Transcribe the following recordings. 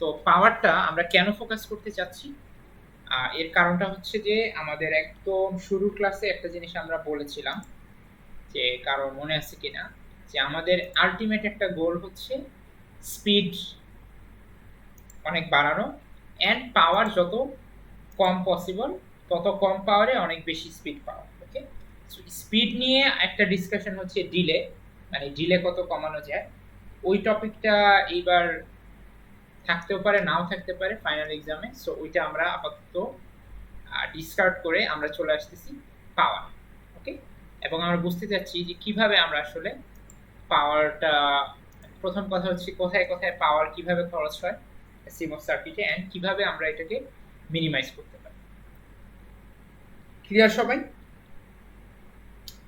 তো পাওয়ারটা আমরা কেন ফোকাস করতে চাচ্ছি? এর কারণটা হচ্ছে যে আমাদের একদম শুরুর ক্লাসে একটা জিনিস আমরা বলেছিলাম, যে কারো মনে আছে কিনা, যে আমাদের আল্টিমেট একটা গোল হচ্ছে স্পিড অনেক বাড়ানো অ্যান্ড পাওয়ার যত কম পসিবল তত কম পাওয়ারে অনেক বেশি স্পিড পাওয়া। ওকে, স্পিড নিয়ে একটা ডিসকাশন হচ্ছে ডিলে, মানে ডিলে কত কমানো যায়। ওই টপিকটা এইবার থাকতেও পারে নাও থাকতে পারে ফাইনাল এক্সামে, সো ওইটা আমরা আপাতত ডিসকার্ড করে আমরা চলে আসতেছি পাওয়ার। ওকে, এবং আমরা বুঝতে চাচ্ছি যে কিভাবে আমরা আসলে পাওয়ারটা, প্রথম কথা হচ্ছে কোথায় কোথায় পাওয়ার কিভাবে খরচ হয় সিমস সার্কিটে এন্ড কিভাবে আমরা এটাকে মিনিমাইজ করতে পারি। ক্লিয়ার সবাই?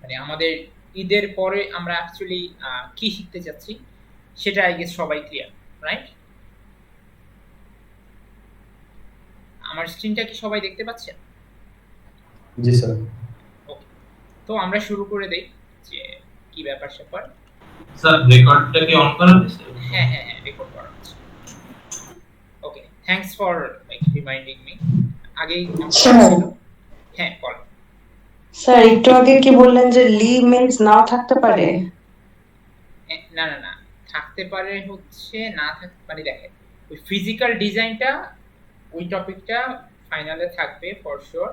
মানে আমাদের ঈদের পরে আমরা অ্যাকচুয়ালি কি শিখতে যাচ্ছি সেটা আই গেস সবাই ক্লিয়ার, রাইট? আমার স্ক্রিনটা কি সবাই দেখতে পাচ্ছেন? জি স্যার। ওকে, তো আমরা শুরু করে দেই যে কি ব্যাপার স্যাপার। স্যার রেকর্ডটা কি অন করা হয়েছে? হ্যাঁ হ্যাঁ হ্যাঁ, রেকর্ড করা হচ্ছে। Okay, thanks for like reminding me. আগেই অন করা স্যার ছিল। হ্যাঁ বল। স্যার একটু আগে কি বললেন যে লি মিন্স নাও থাকতে পারে? না না না, থাকতে পারে হচ্ছে না থাকতে পারে। দেখেন ওই ফিজিক্যাল ডিজাইনটা ওই টপিকটা ফাইনালে থাকবে ফর শিওর।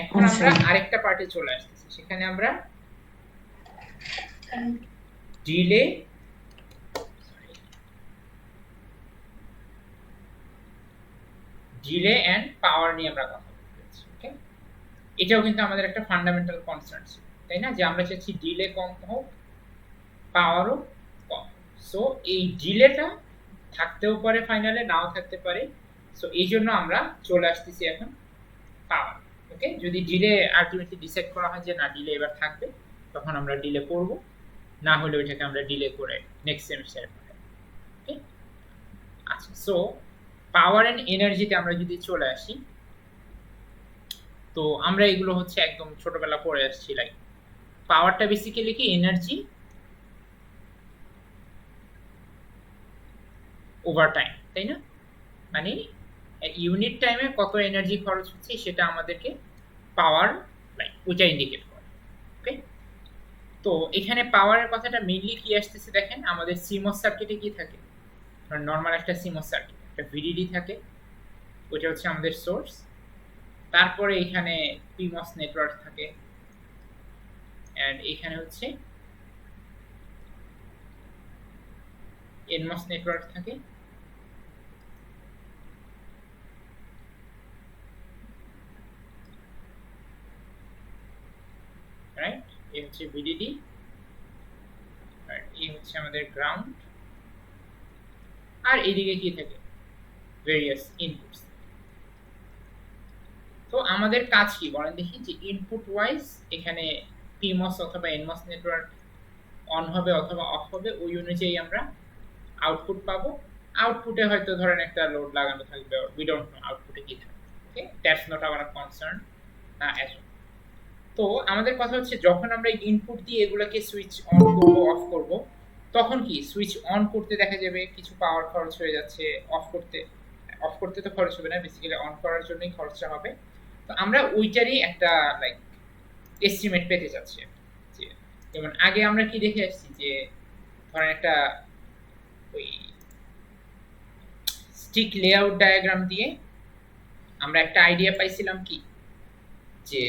এখন আচ্ছা আমরা আরেকটা পার্টে চলে আসতেছি, সেখানে আমরা ডিলে এন্ড পাওয়ার নিয়ে আমরা কথা বলতে চাচ্ছি। ওকে, এটাও কিন্তু আমাদের একটা ফান্ডামেন্টাল কনসার্ন ছিল, তাই না? যে আমরা চাচ্ছি ডিলে কম হোক, পাওয়ারও কম। সো এই ডিলেটা থাকতেও পারে ফাইনালে, নাও থাকতে পারে। সো এই জন্য আমরা চলে আসতেছি এখন পাওয়ার। ওকে, যদি ডিলে আলটিমেটলি ডিসাইড করা হয় যে না ডিলে এবার থাকবে, তখন আমরা ডিলে করব, না হলে ওইটাকে আমরা ডিলে করে নেক্সট সেমিস্টারে পাঠাবো। ওকে, আচ্ছা। সো পাওয়ার এন্ড এনার্জিতে আমরা যদি চলে আসি, তো আমরা এগুলো হচ্ছে একদম ছোটবেলা পড়ে আসছি। লাইক পাওয়ারটা বেসিক্যালি কি এনার্জি ওভার টাইম, তাই না? মানে ইউনিট টাইমে কত এনার্জি খরচ হচ্ছে সেটা আমাদেরকে পাওয়ার, লাইক ওইটা ইন্ডিকেট করে। ওকে, তো এখানে পাওয়ারের কথাটা মেইনলি কি আসতেছে দেখেন, আমাদের সিমস সার্কিটে কি থাকে, নর্মাল একটা সিমস সার্কিট একটা ভিডিডি থাকে, ওইটা হচ্ছে আমাদের সোর্স। তারপরে এখানে পিমস নেটওয়ার্ক থাকে এন্ড এখানে হচ্ছে এনমস নেটওয়ার্ক থাকে। রাইট, এই হচ্ছে ভিডিডি আর এই হচ্ছে আমাদের গ্রাউন্ড, আর এইদিকে কি থাকে, ভেরিয়াস ইনপুটস। তো আমাদের কাজ কি বলেন দেখি, যে ইনপুট ওয়াইজ এখানে পিমস অথবা এনমস নেটওয়ার্ক অন হবে অথবা অফ হবে, ওই অনুযায়ী আমরা আউটপুট পাবো। আউটপুটে হয়তো ধরেন একটা লোড লাগানো থাকবে, উই ডোন্ট নো আউটপুটে কি থাকবে। Okay, that's not our concern as. তো আমাদের কথা হচ্ছে যখন আমরা ইনপুট দিয়ে এগুলোকে সুইচ অন করব অফ করব, তখন কি সুইচ অন করতে দেখা যাবে কিছু পাওয়ার খরচ হয়ে যাচ্ছে, অফ করতে তো খরচ হবে না, বেসিক্যালি অন করার জন্যই খরচা হবে। তো আমরা ওইটারই একটা লাইক এস্টিমেট পেতে চাচ্ছি। যে যেমন আগে আমরা কি দেখে আসছি, যে ধরেন একটা ওই স্টিক লেআউট ডায়াগ্রাম দিয়ে আমরা একটা আইডিয়া পাইছিলাম কি, যে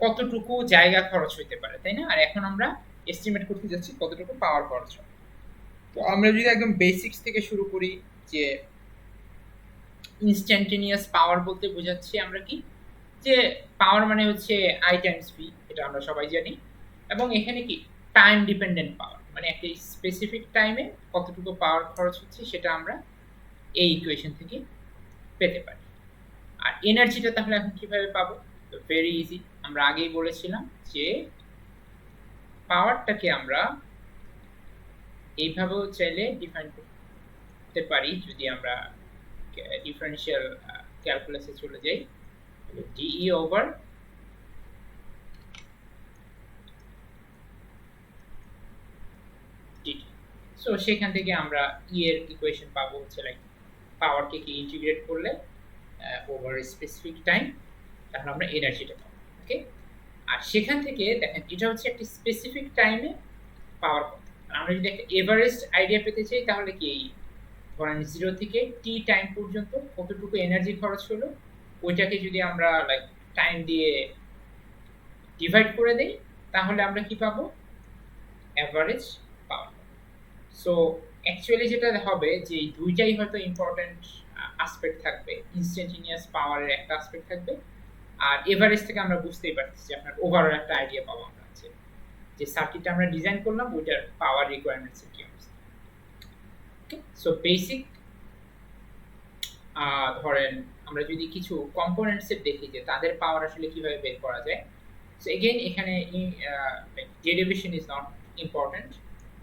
কতটুকু জায়গা খরচ হইতে পারে, তাই না? আর এখন আমরা এস্টিমেট করতে যাচ্ছি কতটুকু পাওয়ার খরচ হবে। তো আমরা যদি একদম বেসিক্স থেকে শুরু করি, যে ইনস্ট্যান্টেনিয়াস পাওয়ার বলতে বোঝাচ্ছি আমরা কি, যে পাওয়ার মানে হচ্ছে আই টাইমস ভি, এটা আমরা সবাই জানি। এবং এখানে কি টাইম ডিপেন্ডেন্ট পাওয়ার, মানে একটা স্পেসিফিক টাইমে কতটুকু পাওয়ার খরচ হচ্ছে সেটা আমরা এই ইকুয়েশন থেকে পেতে পারি। আর এনার্জিটা তাহলে এখন কিভাবে পাবো? তো ভেরি ইজি, আমরা আগেই বলেছিলাম যে পাওয়ারটাকে আমরা এইভাবেও চাইলে ডিফাইন করতে পারি, যদি আমরা ডিফারেনশিয়াল ক্যালকুলাসে চলে যাই, ডিই ওভার ডিটি। সো সেখান থেকে আমরা ই এর ইকুয়েশন পাবো হচ্ছে লাইক পাওয়ারকে কি ইন্টিগ্রেট করলে ওভার স্পেসিফিক টাইম, তাহলে আমরা এনার্জিটা পাবো। ওকে, আর সেখান থেকে দেখেন এটা হচ্ছে একটা স্পেসিফিক টাইমে পাওয়ার কথা। আমরা যদি একটা এভারেস্ট আইডিয়া পেতে চাই তাহলে কি এই ধরেন 0 থেকে টি টাইম পর্যন্ত কতটুকু এনার্জি খরচ হলো ওইটাকে যদি আমরা লাইক টাইম দিয়ে ডিভাইড করে দেই তাহলে আমরা কি পাবো, অ্যাভারেজ পাওয়ার। সো অ্যাকচুয়ালি যেটা হবে যে এই দুইটাই হয়তো ইম্পর্টেন্ট আসপেক্ট থাকবে, ইনস্ট্যান্টেনিয়াস পাওয়ারের একটা আসপেক্ট থাকবে, আর এভারেজ থেকে আমরা বুঝতেই পারছি যে আপনার ওভারঅল একটা আইডিয়া পাবো আমরা যে সার্কিটটা আমরা ডিজাইন করলাম ওইটার পাওয়ার রিকোয়ারমেন্টস কি অবস্থা। ওকে, সো বেসিক ধরেন আমরা যদি কিছু কম্পোনেন্টস এর দেখি যে তাদের পাওয়ার আসলে কিভাবে বের করা যায়। সো এগেইন এখানে derivation is not important,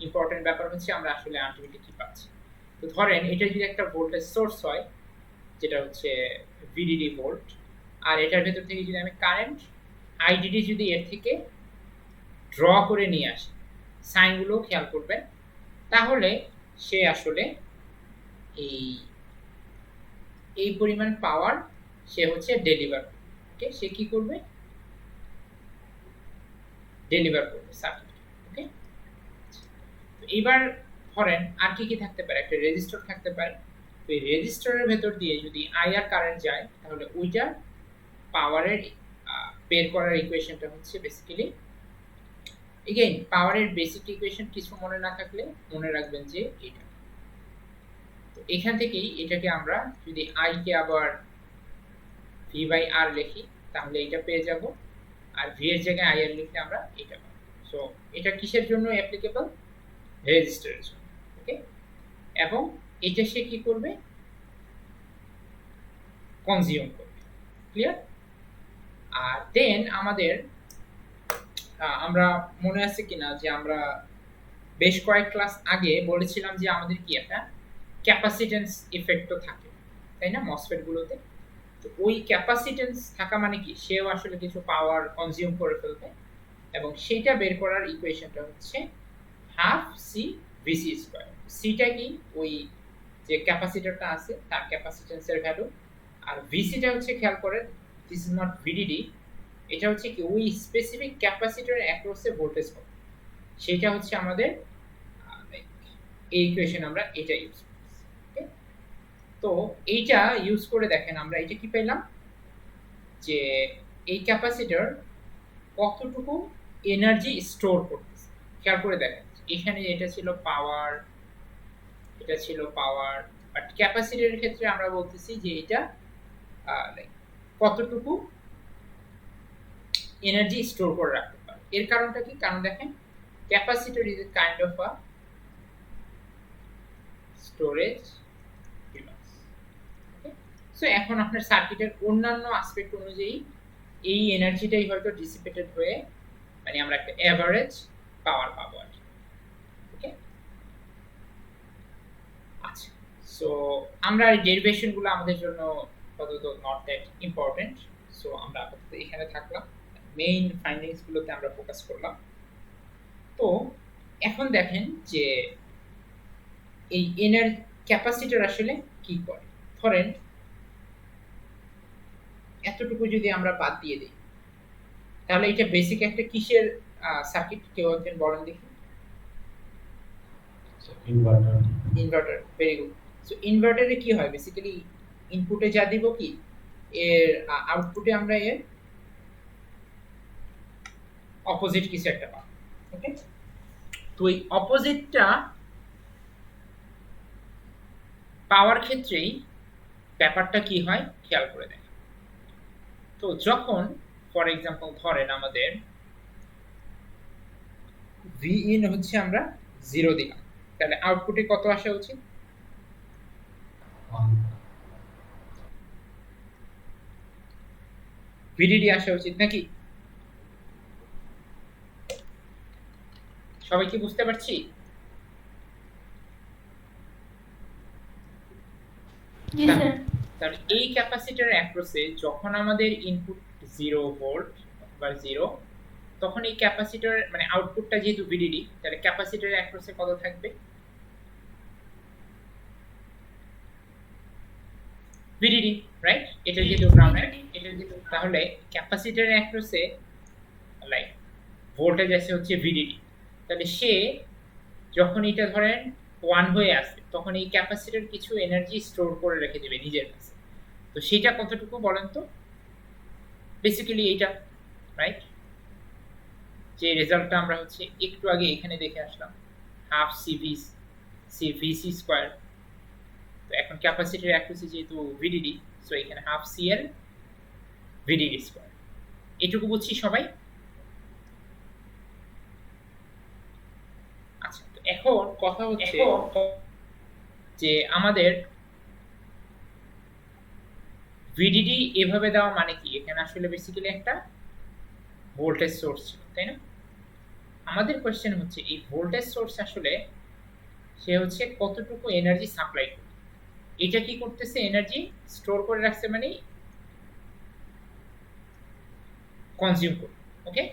important ব্যাপার হচ্ছে আমরা আসলে আলটিমেটলি কি পাচ্ছি। তো ধরেন এটা যদি একটা ভোল্টেজ সোর্স হয় যেটা হচ্ছে ভিডিডি ভোল্ট, আর এটার ভেতর থেকে যদি আমি কারেন্ট আইডিডি যদি এর থেকে ড্র করে নিয়ে আসি, সাইনগুলো খেয়াল করবেন, তাহলে সে আসলে এই পরিমাণ পাওয়ার সে হচ্ছে ডেলিভার, ওকে, সে কি করবে, ডেলিভার করবে সার্কিট। ওকে, তো এবার ধরেন আর কি কি থাকতে পারে, একটা রেজিস্টর থাকতে পারে। তো এই রেজিস্টরের ভেতর দিয়ে যদি আইআর কারেন্ট যায় তাহলে ওইটার পাওয়ারের বের করার ইকুয়েশনটা হচ্ছে বেসিক্যালি, এগেইন পাওয়ারের বেসিক ইকুয়েশন কিছু মনে না থাকলে মনে রাখবেন যে এটা। তো এখান থেকেই এটাকে আমরা যদি আই কে আবার ভি বাই আর লিখি তাহলে এটা পেয়ে যাব, আর ভি এর জায়গায় আই আর লিখলে আমরা এটা পাবো। সো এটা কিসের জন্য অ্যাপ্লিকেবল, রেজিস্টরের জন্য। ওকে, এবং এটা সে কি করবে, কনজিউম করবে। ক্লিয়ার? আর দেন আমাদের আমরা মনে আছে কিনা যে আমরা বেশ কয়েক ক্লাস আগে বলেছিলাম যে আমাদের কি একটা ক্যাপাসিটেন্স ইফেক্টও থাকে, তাই না, মসফেট গুলোতে। তো ওই ক্যাপাসিটেন্স থাকা মানে কি, সেও আসলে কিছু পাওয়ার কনজিউম করে ফেলবে, এবং সেইটা বের করার ইকুয়েশনটা হচ্ছে হাফ সি ভিসি স্কয়ার। সিটা কি, ওই যে ক্যাপাসিটরটা আছে তার ক্যাপাসিটেন্সের ভ্যালু, আর ভিসিটা হচ্ছে খেয়াল করেন দিস ইজ নট ভিডিডি, এটা হচ্ছে কি ওই স্পেসিফিক ক্যাপাসিটরের অ্যাক্রসে ভোল্টেজ কত, সেটা হচ্ছে আমাদের এই ইকুয়েশন আমরা এটা ইউজ করছি। ওকে, তো এইটা ইউজ করে দেখেন আমরা এটা কি পেলাম, যে এই ক্যাপাসিটর কতটুকু এনার্জি স্টোর করতেছে। খেয়াল করে দেখেন এখানে এটা ছিল পাওয়ার, এটা ছিল পাওয়ার, বাট ক্যাপাসিটরের ক্ষেত্রে আমরা বলতেছি যে এটা কতটুকু এনার্জি স্টোর করে রাখতে পারে। এর কারণটা কি, কারণ দেখেন capacitor is a kind of a storage device. Okay, so এখন আপনার সার্কিটের অন্যান্য অ্যাসপেক্ট অনুযায়ী এই এনার্জিটাই হয়তো ডিসিপেটেড হয়ে মানে আমরা একটা এভারেজ পাওয়ার পাবো আর কি। ওকে, আচ্ছা, সো আমরা এই ডেরিভেশনগুলো আমাদের জন্য আপাতত নট দ্যাট ইম্পর্টেন্ট, সো আমরা আপাতত এখানে থাকলাম, মেইন ফাইন্ডিংস গুলোতে আমরা ফোকাস করলাম। তো এখন দেখেন যে এই ক্যাপাসিটর আসলে কি করে। ধরেন এতটুকু যদি আমরা বাদ দিয়ে দিই তাহলে এটা বেসিক একটা কিসের সার্কিট, কেউ একজন বলেন দেখি। Inverter. Inverter, very good. So ইনভার্টারে কি হয়, বেসিক্যালি ইনপুটে যা দিব কি এর আউটপুটে আমরা এর অপোজিট কিছু একটা পাবো। ওকে, তো এই অপোজিটটা পাওয়ার ক্ষেত্রেই ব্যাপারটা কি হয় খেয়াল করে দেখেন। তো যখন ফর এক্সাম্পল ধরেন আমাদের ভি ইন হচ্ছে আমরা 0 দিলাম, তাহলে আউটপুটে কত আসা উচিত, ভিডিডি আসা উচিত নাকি? সবাই কি বুঝতে পারছি? জি স্যার। তাহলে এই ক্যাপাসিটরের অ্যাক্রসে যখন আমাদের ইনপুট 0 ভোল্ট বা 0, তখন এই ক্যাপাসিটর মানে আউটপুটটা যেহেতু ভিডিডি, তাহলে ক্যাপাসিটরের অ্যাক্রসে কত থাকবে, ভিডিডি, রাইট? এটা যেহেতু গ্রাউন্ড, এটা যেহেতু, তাহলে ক্যাপাসিটরের অ্যাক্রসে লাইক ভোল্টেজ আছে হচ্ছে ভিডিডি। তাহলে সে যখন এটা ধরেন 1 হয়ে আসে, তখন এই ক্যাপাসিটর কিছু এনার্জি স্টোর করে রেখে দেবে নিজের কাছে। তো সেটা কতটুকু বলেন তো? বেসিক্যালি এইটা, রাইট? যে রেজাল্টটা আমরা হচ্ছে একটু আগে এখানে দেখে আসলাম, হাফ সিভিসি স্কয়ার। তো এখন ক্যাপাসিটর অ্যাক্রসে যেহেতু ভিডিডি, সো এখানে হাফ সিএল ভিডিডি স্কয়ার। এটুকু বুঝছি সবাই? আচ্ছা, তো এখন কথা হচ্ছে যে আমাদের ভিডিডি এভাবে দেওয়া মানে কি? এখানে আসলে বেসিক্যালি একটা ভোল্টেজ সোর্স ছিল, তাই না? আমাদের কোশ্চেন হচ্ছে এই ভোল্টেজ সোর্স আসলে সে হচ্ছে কতটুকু এনার্জি সাপ্লাই করে। এটা কি করতেছে? এনার্জি স্টোর করে রাখছে, মানে কনজিউম করে। ওকে,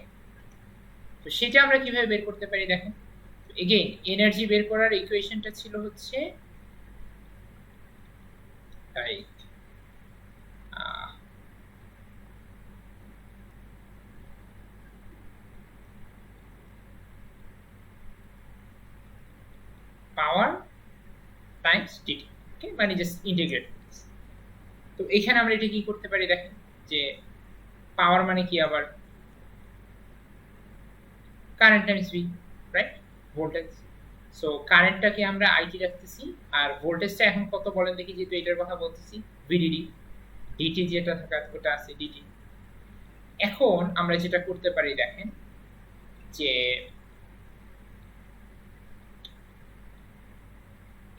তো সেটা আমরা কিভাবে বের করতে পারি দেখেন। এগেইন এনার্জি বের করার ইকুয়েশনটা ছিল হচ্ছে রাইট, পাওয়ার টাইমস ডিটি। ওকে, মানে জাস্ট ইন্টিগ্রেট। তো এখানে আমরা এটা কি করতে পারি দেখেন, যে পাওয়ার মানে কি আবার current times V, right? Voltage. So কারেন্টটাকে আমরা আইটি রাখতেছি, আর ভোল্টেজটা এখন কত বলেন দেখি, যেহেতু এটার কথা বলতেছি, ভিডিডি। ডিটি যেটা থাকা ওটা আছে ডিটি। এখন আমরা যেটা করতে পারি দেখেন, যে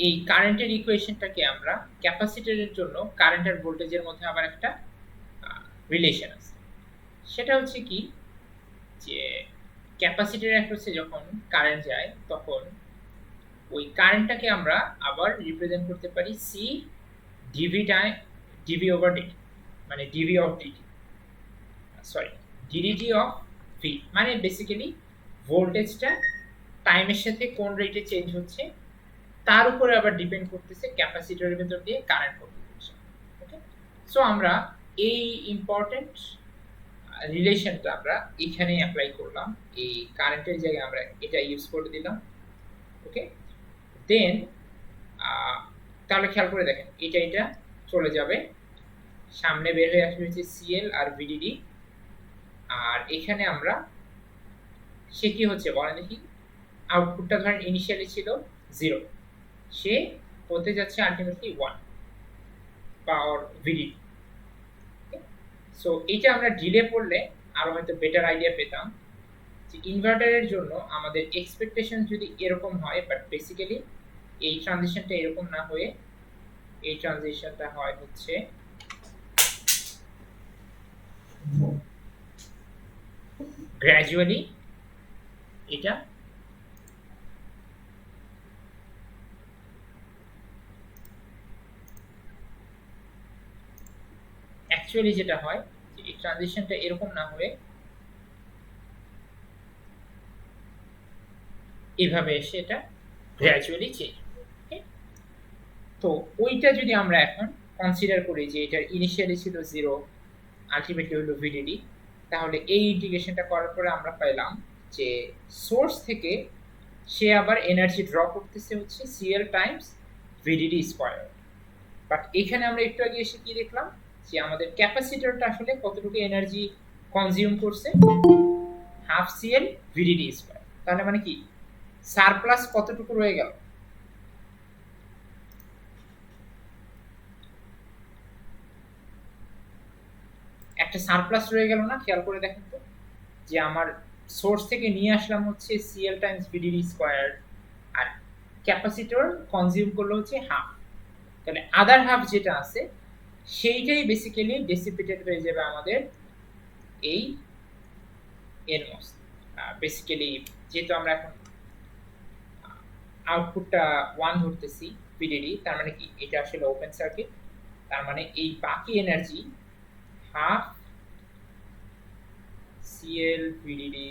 এই কারেন্টের ইকুয়েশনটাকে আমরা ক্যাপাসিটরের জন্য কারেন্ট আর ভোল্টেজের মধ্যে আবার একটা রিলেশন আছে। সেটা হচ্ছে কি, যে ক্যাপাসিটরের অ্যাক্রসে যখন কারেন্ট যায়, তখন ওই কারেন্টটাকে আমরা আবার রিপ্রেজেন্ট করতে পারি C dv time dv over dt, মানে dv of dt, sorry d dt of V. মানে বেসিক্যালি ভোল্টেজটা টাইমের সাথে কোন রেটে চেঞ্জ হচ্ছে তার উপরে আবার ডিপেন্ড করতেছে ক্যাপাসিটরের ভেতর দিয়ে কারেন্ট কত হচ্ছে। ওকে, সো আমরা এই ইম্পর্টেন্ট রিলেশনটা আমরা এখানে অ্যাপ্লাই করলাম। এই কারেন্টের জায়গায় আমরা এটা ইউজ করে দিলাম। ওকে, দেন তাহলে খেয়াল করে দেখেন, এটা চলে যাবে, সামনে বের হয়ে আসবে হচ্ছে সিএল আর ভিডিডি। আর এখানে আমরা সে কি হচ্ছে বলেন দেখি, আউটপুটটা ধরেন ইনিশিয়ালি ছিল 0, সে হতে যাচ্ছে আলটিমেটলি 1 পাওয়ার ভিডিডি। সো এটা আমরা ডিলে করলে আরো হয়তো বেটার আইডিয়া পেতাম, যে ইনভার্টারের জন্য আমাদের এক্সপেকটেশন যদি এরকম হয়, বাট বেসিক্যালি এই ট্রানজিশনটা এরকম না হয়ে এই ট্রানজিশনটা হয় হচ্ছে গ্র্যাজুয়ালি। এটা অ্যাকচুয়ালি যেটা হয়, যে এই ট্রানজিশনটা এরকম না হয়ে এইভাবে এসে এটা গ্র্যাজুয়ালি চেঞ্জ। ওকে, তো ওইটা যদি আমরা এখন কনসিডার করি যে এটার ইনিশিয়ালি ছিল 0, আলটিমেটলি হলো ভিডিডি, তাহলে এই ইন্টিগ্রেশনটা করার পরে আমরা পাইলাম যে সোর্স থেকে সে আবার এনার্জি ড্র করতেছে হচ্ছে CL Times VDD square. But এখানে আমরা একটু আগে এসে কি দেখলাম, যে আমাদের ক্যাপাসিটরটা আসলে কতটুকু এনার্জি কনজিউম করছে, হাফ সিএল ভিডিডি স্কয়ার। তাহলে মানে কি সারপ্লাস কতটুকু রয়ে গেল? একটা সারপ্লাস রয়ে গেল না? খেয়াল করে দেখেন তো, যে আমার সোর্স থেকে নিয়ে আসলাম হচ্ছে সিএল টাইমস ভিডিডি স্কয়ার, আর ক্যাপাসিটর কনজিউম করলো হচ্ছে হাফ। তাহলে আদার হাফ যেটা আছে সেইটাই বেসিক্যালি ডেসিপেটেড হয়ে যাবে আমাদের এই এনমস। বেসিক্যালি যেহেতু আমরা এখন আউটপুটটা 1 ধরতেছি ভিডিডি, তার মানে কি এটা আসলে ওপেন সার্কিট, তার মানে এই বাকি এনার্জি হাফ সিএল ভিডিডি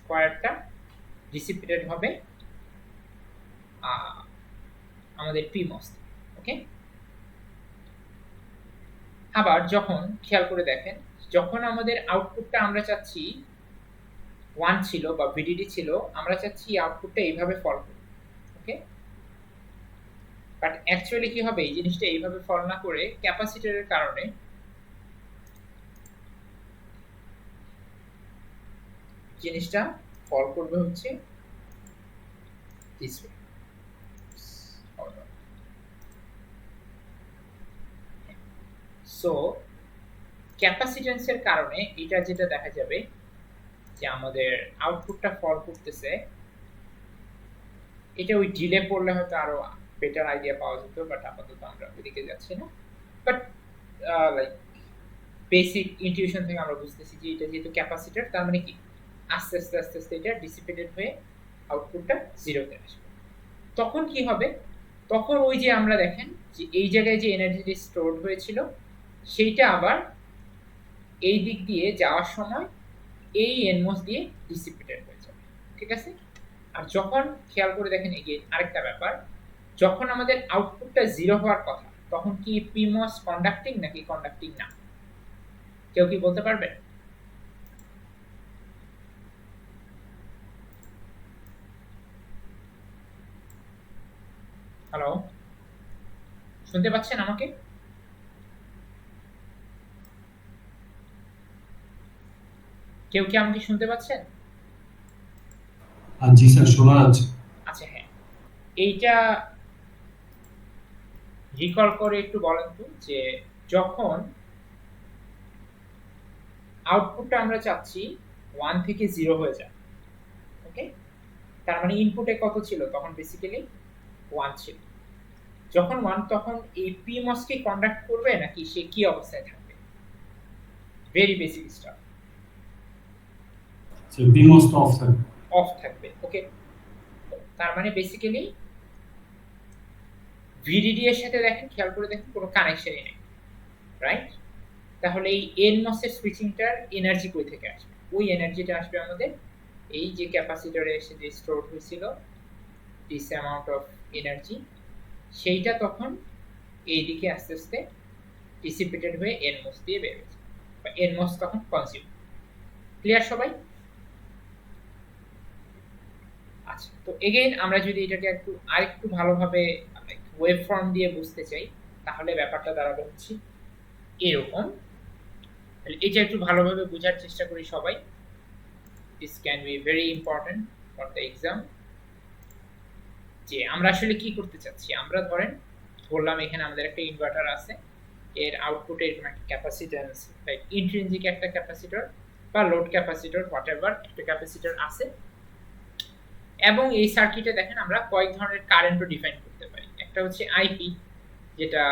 স্কয়ারটা ডিসিপেটেড হবে আমাদের পিমস। ওকে, আবার যখন খেয়াল করে দেখেন, যখন আমাদের আউটপুটটা আমরা চাচ্ছি 1 ছিল বা ভিডিডি ছিল, আমরা চাচ্ছি আউটপুটটা এইভাবে ফল করবে। ওকে, বাট অ্যাকচুয়ালি কি হবে, এই জিনিসটা এইভাবে ফল না করে ক্যাপাসিটরের কারণে জিনিসটা ফল করবে হচ্ছে দিস ওয়ে। সো ক্যাপাসিট্যান্সের কারণে এটা যেটা দেখা যাবে যে আমাদের আউটপুটটা ফল করতেছে, এটা ওই ডিলে পড়লে হয়তো আরো বেটার আইডিয়া পাওয়া যেত, বাট আপাতত আমরা ওইদিকে যাচ্ছি না। বাট লাইক বেসিক ইনটিউশন থেকে আমরা বুঝতেছি যে এটা যেহেতু ক্যাপাসিটর, তার মানে কি আস্তে আস্তে আস্তে আস্তে এটা ডিসিপেটেড হয়ে আউটপুটটা জিরোতে আসবে। তখন কি হবে, তখন ওই যে আমরা দেখেন যে এই জায়গায় যে এনার্জিটি স্টোরড হয়েছিল সেইটা আবার এই দিক দিয়ে যাওয়ার সময় এই এনমস দিয়ে ডিসিপেটেড হয়ে যাবে। ঠিক আছে, আর যখন খেয়াল করে দেখেন এগেইন আরেকটা ব্যাপার, যখন আমাদের আউটপুটটা জিরো হওয়ার কথা, তখন কি পিমস কন্ডাক্টিং নাকি কন্ডাক্টিং না? কেউ কি বলতে পারবে? হ্যালো, শুনতে পাচ্ছেন আমাকে? কেউ কি আমাকে শুনতে পাচ্ছেন? জি স্যার, শোনা যাচ্ছে। আচ্ছা, হ্যাঁ, এইটা রিকল করে একটু বলেন তো, যে যখন আউটপুটটা আমরা চাচ্ছি 1 থেকে 0 হয়ে যায়, ওকে, তার মানে ইনপুটে কত ছিল তখন? বেসিক্যালি 1 ছিল। যখন 1, তখন এই পিমস কে কন্ডাক্ট করবে নাকি সে কি অবস্থায় থাকবে? Very basic staff. স্যার পিমস তো অফ থাকবে। অফ থাকবে, ওকে। তার মানে বেসিক্যালি ভিডিডি এর সাথে দেখেন, খেয়াল করে দেখেন কোনো কানেকশনই নেই, রাইট? তাহলে এই এনমস এর সুইচিংটার এনার্জি কই থেকে আসবে? ওই এনার্জিটা আসবে আমাদের এই যে ক্যাপাসিটরে এসে যে স্টোর হয়েছিল দিস অ্যামাউন্ট অফ এনার্জি, সেইটা তখন এইদিকে আস্তে আস্তে ডিসিপেটেড হয়ে এনমস দিয়ে বের হয়েছে, বা এনমস তখন কনজিউম। ক্লিয়ার সবাই? আচ্ছা, তো এগেইন আমরা যদি এটাকে একটু আরেকটু ভালোভাবে ওয়েভ ফর্ম দিয়ে বুঝতে চাই, তাহলে ব্যাপারটা দাঁড়াবে হচ্ছে এরকম। তাহলে এটা একটু ভালোভাবে বোঝার চেষ্টা করি সবাই। This can be very important for the exam. যে আমরা আসলে কি করতে চাচ্ছি, আমরা ধরলাম এখানে আমাদের একটা ইনভার্টার আছে, এর আউটপুটে এরকম একটা ক্যাপাসিট্যান্স, লাইক ইন্ট্রিনজিক একটা ক্যাপাসিটর বা লোড ক্যাপাসিটর, হোয়াটএভার একটা ক্যাপাসিটর আছে, এবং এই সার্কিটে দেখেন আমরা কয়েক ধরনের কারেন্টও ডিফাইন করতে পারি। একটা হচ্ছে আইপি, যেটা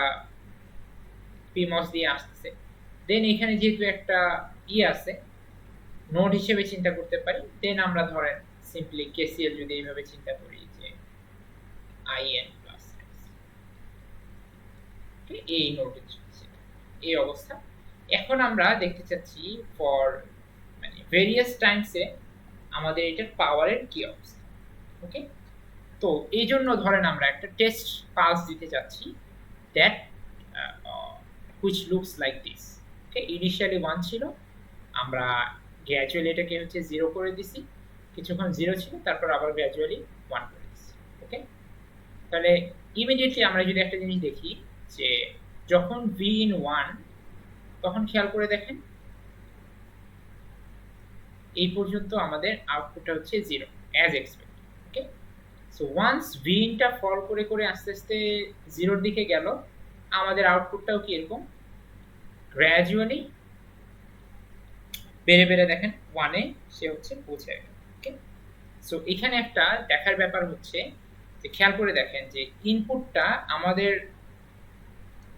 পিমস দিয়ে আসছে। দেন এখানে যেহেতু একটা আছে, নোড হিসেবে চিন্তা করতে পারি। দেন আমরা ধরেন সিম্পলি কেসিএল যদি এইভাবে চিন্তা করি যে আইএন প্লাস এই নোডে এই অবস্থা। এখন আমরা দেখতে চাচ্ছি ফর মানে ভেরিয়াস টাইমসে আমাদের এটার পাওয়ারের কি অবস্থা। ওকে, তো এই জন্য ধরেন আমরা একটা টেস্ট পালস দিতে যাচ্ছি, that which looks like this. Okay, initially 1 ছিল, আমরা গ্র্যাজুয়ালি এটাকে হচ্ছে 0 করে দিছি, কিছুক্ষণ 0 ছিল, তারপর আবার গ্র্যাজুয়ালি 1 করে দিছি। ওকে, তাহলে ইমিডিয়েটলি আমরা যদি একটা জিনিস দেখি যে যখন v in 1, তখন খেয়াল করে দেখেন এই পর্যন্ত আমাদের আউটপুটটা হচ্ছে 0 as expected. Okay, so once v in টা ফল করে করে আস্তে আস্তে 0 এর দিকে গেল, আমাদের আউটপুটটাও কি এরকম গ্র্যাজুয়ালি বেড়ে বেড়ে দেখেন 1 এ সে হচ্ছে পৌঁছে গেল। ওকে, সো এখানে একটা দেখার ব্যাপার হচ্ছে যে খেয়াল করে দেখেন যে ইনপুটটা আমাদের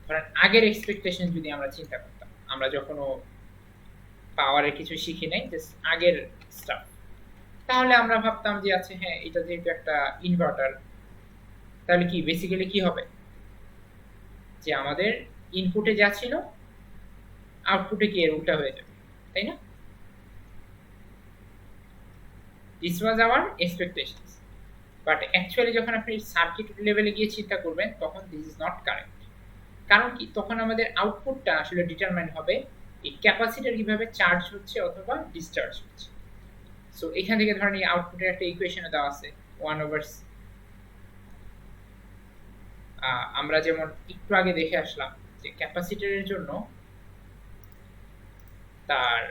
ধরেন আগের এক্সপেকটেশন যদি আমরা চিন্তা করতাম, আমরা যখনও পাওয়ারের কিছু শিখি নাই, জাস্ট আগের স্টাফ, তাহলে আমরা ভাবতাম যে আচ্ছা হ্যাঁ, এটা যেহেতু একটা ইনভার্টার, তাহলে কি বেসিক্যালি কি হবে যে আমাদের ইনপুটে যা ছিল আউটপুটে কি এর উল্টা হয়ে যাবে, তাই না? This was our expectations, but actually যখন আপনি সার্কিট লেভেলে গিয়ে চিন্তা করবেন তখন দিস ইজ নট কারেক্ট। কারণ কি, তখন আমাদের আউটপুটটা আসলে ডিটারমাইন হবে এই ক্যাপাসিটর কিভাবে চার্জ হচ্ছে অথবা ডিসচার্জ হচ্ছে। সো এখান থেকে ধরেন এই আউটপুটের একটা ইকুয়েশনে দেওয়া আছে 1/, আমরা যেমন একটু আগে দেখে আসলাম যে ক্যাপাসিটরের জন্য তার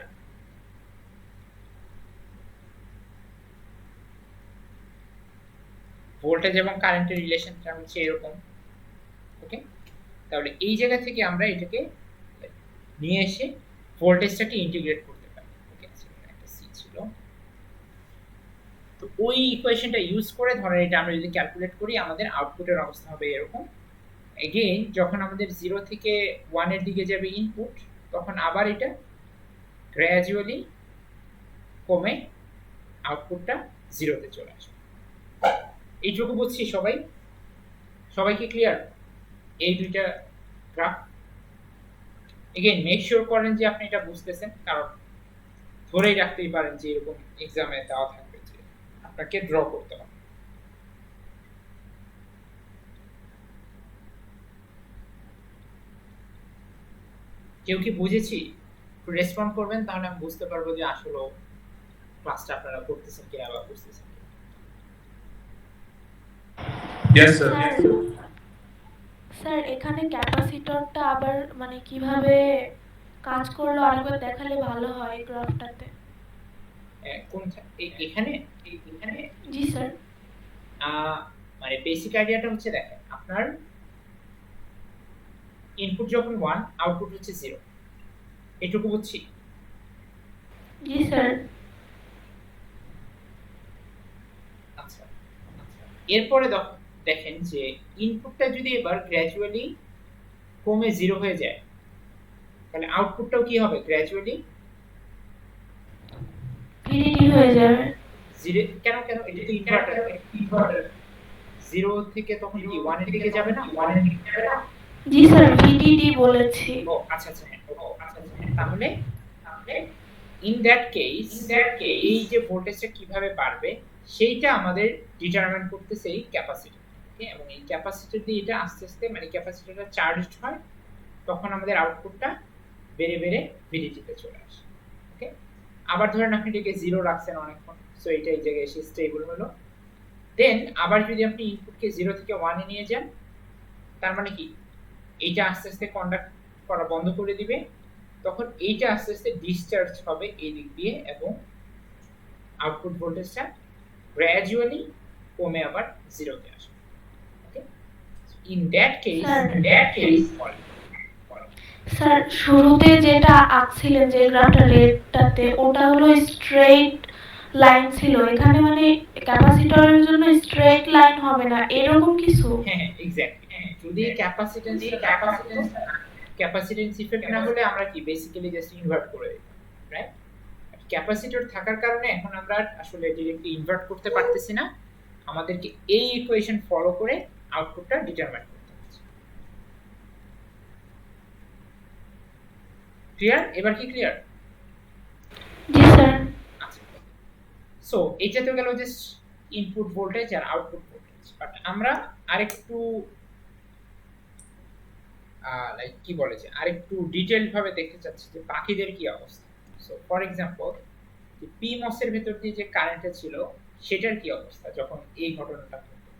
ভোল্টেজ এবং কারেন্টের রিলেশনটা হচ্ছে এরকম। ওকে, তাহলে এই জায়গা থেকে আমরা এটাকে নিয়ে এসে ভোল্টেজটাকে ইন্টিগ্রেট করতে পারি। ওকে, একটা সি ছিল, তো ওই ইকুয়েশনটা ইউজ করে ধরেন এটা আমরা যদি ক্যালকুলেট করি আমাদের আউটপুটের অবস্থা হবে এরকম। এগেইন যখন আমাদের 0 থেকে 1 এর দিকে যাবে ইনপুট, তখন আবার এটা গ্র্যাজুয়ালি কমে আউটপুটটা 0 তে চলে আসবে। এইটুকু বুঝছি সবাই? সবাইকে ক্লিয়ার এই দুইটা গ্রাফ? এগেইন মেক শিওর করেন যে আপনি এটা বুঝতেছেন, কারণ ধরেই রাখতেই পারেন যে এরকম এক্সামে দেওয়া থাকবে যে আপনাকে ড্র করতে হবে। কেউ কি বুঝেছি একটু রেসপন্ড করবেন, তাহলে আমি বুঝতে পারবো যে আসলে ক্লাসটা আপনারা করতেছেন কিনা বা বুঝতেছেন কিনা। Yes, sir. স্যার এখানে ক্যাপাসিটরটা আবার মানে কিভাবে কাজ করলো আরেকবার দেখালে ভালো হয় এই গ্রাফটাতে। এখানে জি স্যার। মানে বেসিক আইডিয়াটা হচ্ছে দেখেন, আপনার ইনপুট যখন 1 আউটপুট হচ্ছে 0, এটুকু বুঝছি? জি স্যার। আচ্ছা, এরপরে দেখেন যে ইনপুটটা যদি এবার গ্র্যাজুয়ালি কমে 0 হয়ে যায়, তাহলে আউটপুটটাও কি হবে? গ্র্যাজুয়ালি ভিডিডি হয়ে যাবে। 0 কেন এটা তো ইনভার্টার 0 থেকে তখন কি 1 এর দিকে যাবে না? 1 এর দিকে যাবে না? জি স্যার, ভিডিডি বলেছি। ও আচ্ছা, হ্যাঁ, তাহলে ইন দ্যাট কেস এই যে ভোল্টেজটা কিভাবে বাড়বে সেইটা আমাদের ডিটারমাইন করতেছে এই ক্যাপাসিটর। ওকে, এবং এই ক্যাপাসিটর দিয়ে এটা আস্তে আস্তে মানে ক্যাপাসিটরটা চার্জড হয়, তখন আমাদের আউটপুটটা বেড়ে ভিডিটিতে চলে আসে। ওকে, আবার ধরেন আপনি এটাকে 0 রাখছেন অনেকক্ষণ, সো এটা এই জায়গায় এসে স্টেবল হলো। দেন আবার যদি আপনি ইনপুটকে 0 থেকে 1 এ নিয়ে যান, তার মানে কি এইটা আস্তে আস্তে কন্ডাক্ট করা বন্ধ করে দিবে, তখন এইটা আস্তে আস্তে ডিসচার্জ হবে এই দিক দিয়ে এবং আউটপুট ভোল্টেজটা গ্র্যাজুয়ালি কমে আবার 0 তে আসবে। ওকে, ইন দ্যাট কেস স্যার শুরুতে যেটা আঁকছিলেন যে গ্রাফটা রেডটাতে, ওটা হলো স্ট্রেট লাইন ছিল, এখানে মানে ক্যাপাসিটরের জন্য স্ট্রেট লাইন হবে না এরকম কিছু। হ্যাঁ এক্স্যাক্টলি, যদি ক্যাপাসিটেন্স ইফেক্ট না হলে আমরা কি বেসিক্যালি জাস্ট ইনভার্ট করে দিই, রাইট? ক্যাপাসিটর থাকার কারণে এখন আমরা আসলে ডিরেক্টলি ইনভার্ট করতে পারতেছি না, আমাদেরকে এই ইকুয়েশন ফলো করে আউটপুটটা ডিটারমাইন করতে হচ্ছে। ক্লিয়ার? এবার কি ক্লিয়ার? জি স্যার। আচ্ছা, সো এটা তো গেল জাস্ট ইনপুট ভোল্টেজ আর আউটপুট ভোল্টেজ, বাট আমরা আরেকটু লাইক কি বলে যে আরেকটু ডিটেইলড ভাবে দেখতে চাচ্ছি যে বাকিদের কি অবস্থা। সো ফর এক্সাম্পল যে পিমস এর ভেতর দিয়ে যে কারেন্টটা ছিল সেটার কি অবস্থা যখন এই ঘটনাটা ঘটলো।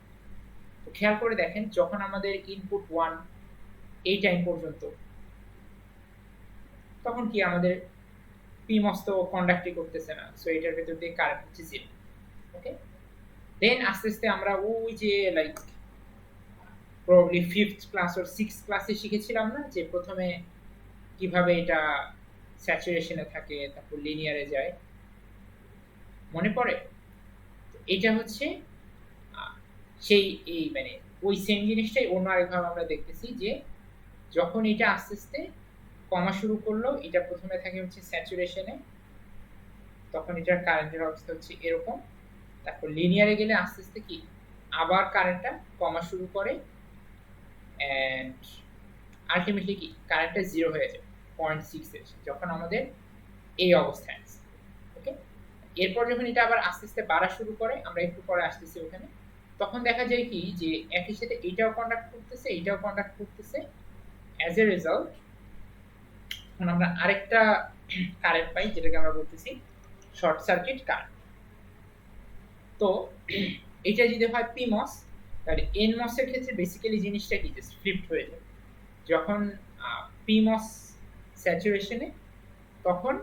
তো খেয়াল করে দেখেন, যখন আমাদের ইনপুট 1 এই টাইম পর্যন্ত, তখন কি আমাদের পিমস তো কন্ডাক্টই করতেছে না, সো এটার ভেতর দিয়ে কারেন্ট হচ্ছে 0। ওকে, দেন আস্তে আস্তে আমরা ওই যে like probably 5th class or 6th ক্লাসে শিখেছিলাম না যে প্রথমে কিভাবে এটা স্যাচুরেশনে থাকে তারপর লিনিয়ারে যায়, মনে পড়ে? এটা হচ্ছে সেই এই মানে ওই সেম জিনিসটাই অন্য আরেকভাবে আমরা দেখতেছি যে যখন এটা আস্তে আস্তে কমা শুরু করলো, এটা প্রথমে থাকে হচ্ছে স্যাচুরেশনে, তখন এটার কারেন্টের অবস্থা হচ্ছে এরকম, তারপর লিনিয়ারে গেলে আস্তে আস্তে কি আবার কারেন্টটা কমা শুরু করে এন্ড আলটিমেটলি কি কারেন্টটা 0 হয়ে যায় 0.6 এ যখন আমাদের এই অবস্থায় আছে। ওকে, এরপর যখন এটা আবার আস্তে আস্তে বাড়া শুরু করে, আমরা একটু পরে আসতেছি ওখানে, তখন দেখা যায় কি যে একই সাথে এটাও কন্ডাক্ট করতেছে, এটাও কন্ডাক্ট করতেছে। অ্যাজ এ রেজাল্ট এখন আমরা আরেকটা কারেন্ট পাই, যেটাকে আমরা বলতেছি শর্ট সার্কিট কারেন্ট। তো এটা যদি হয় পিমস, তাহলে এনমস এর ক্ষেত্রে বেসিক্যালি জিনিসটা কি, জাস্ট ফ্লিপড হয়ে যায়। যখন পিমস স্যাচুরেশনে, তখন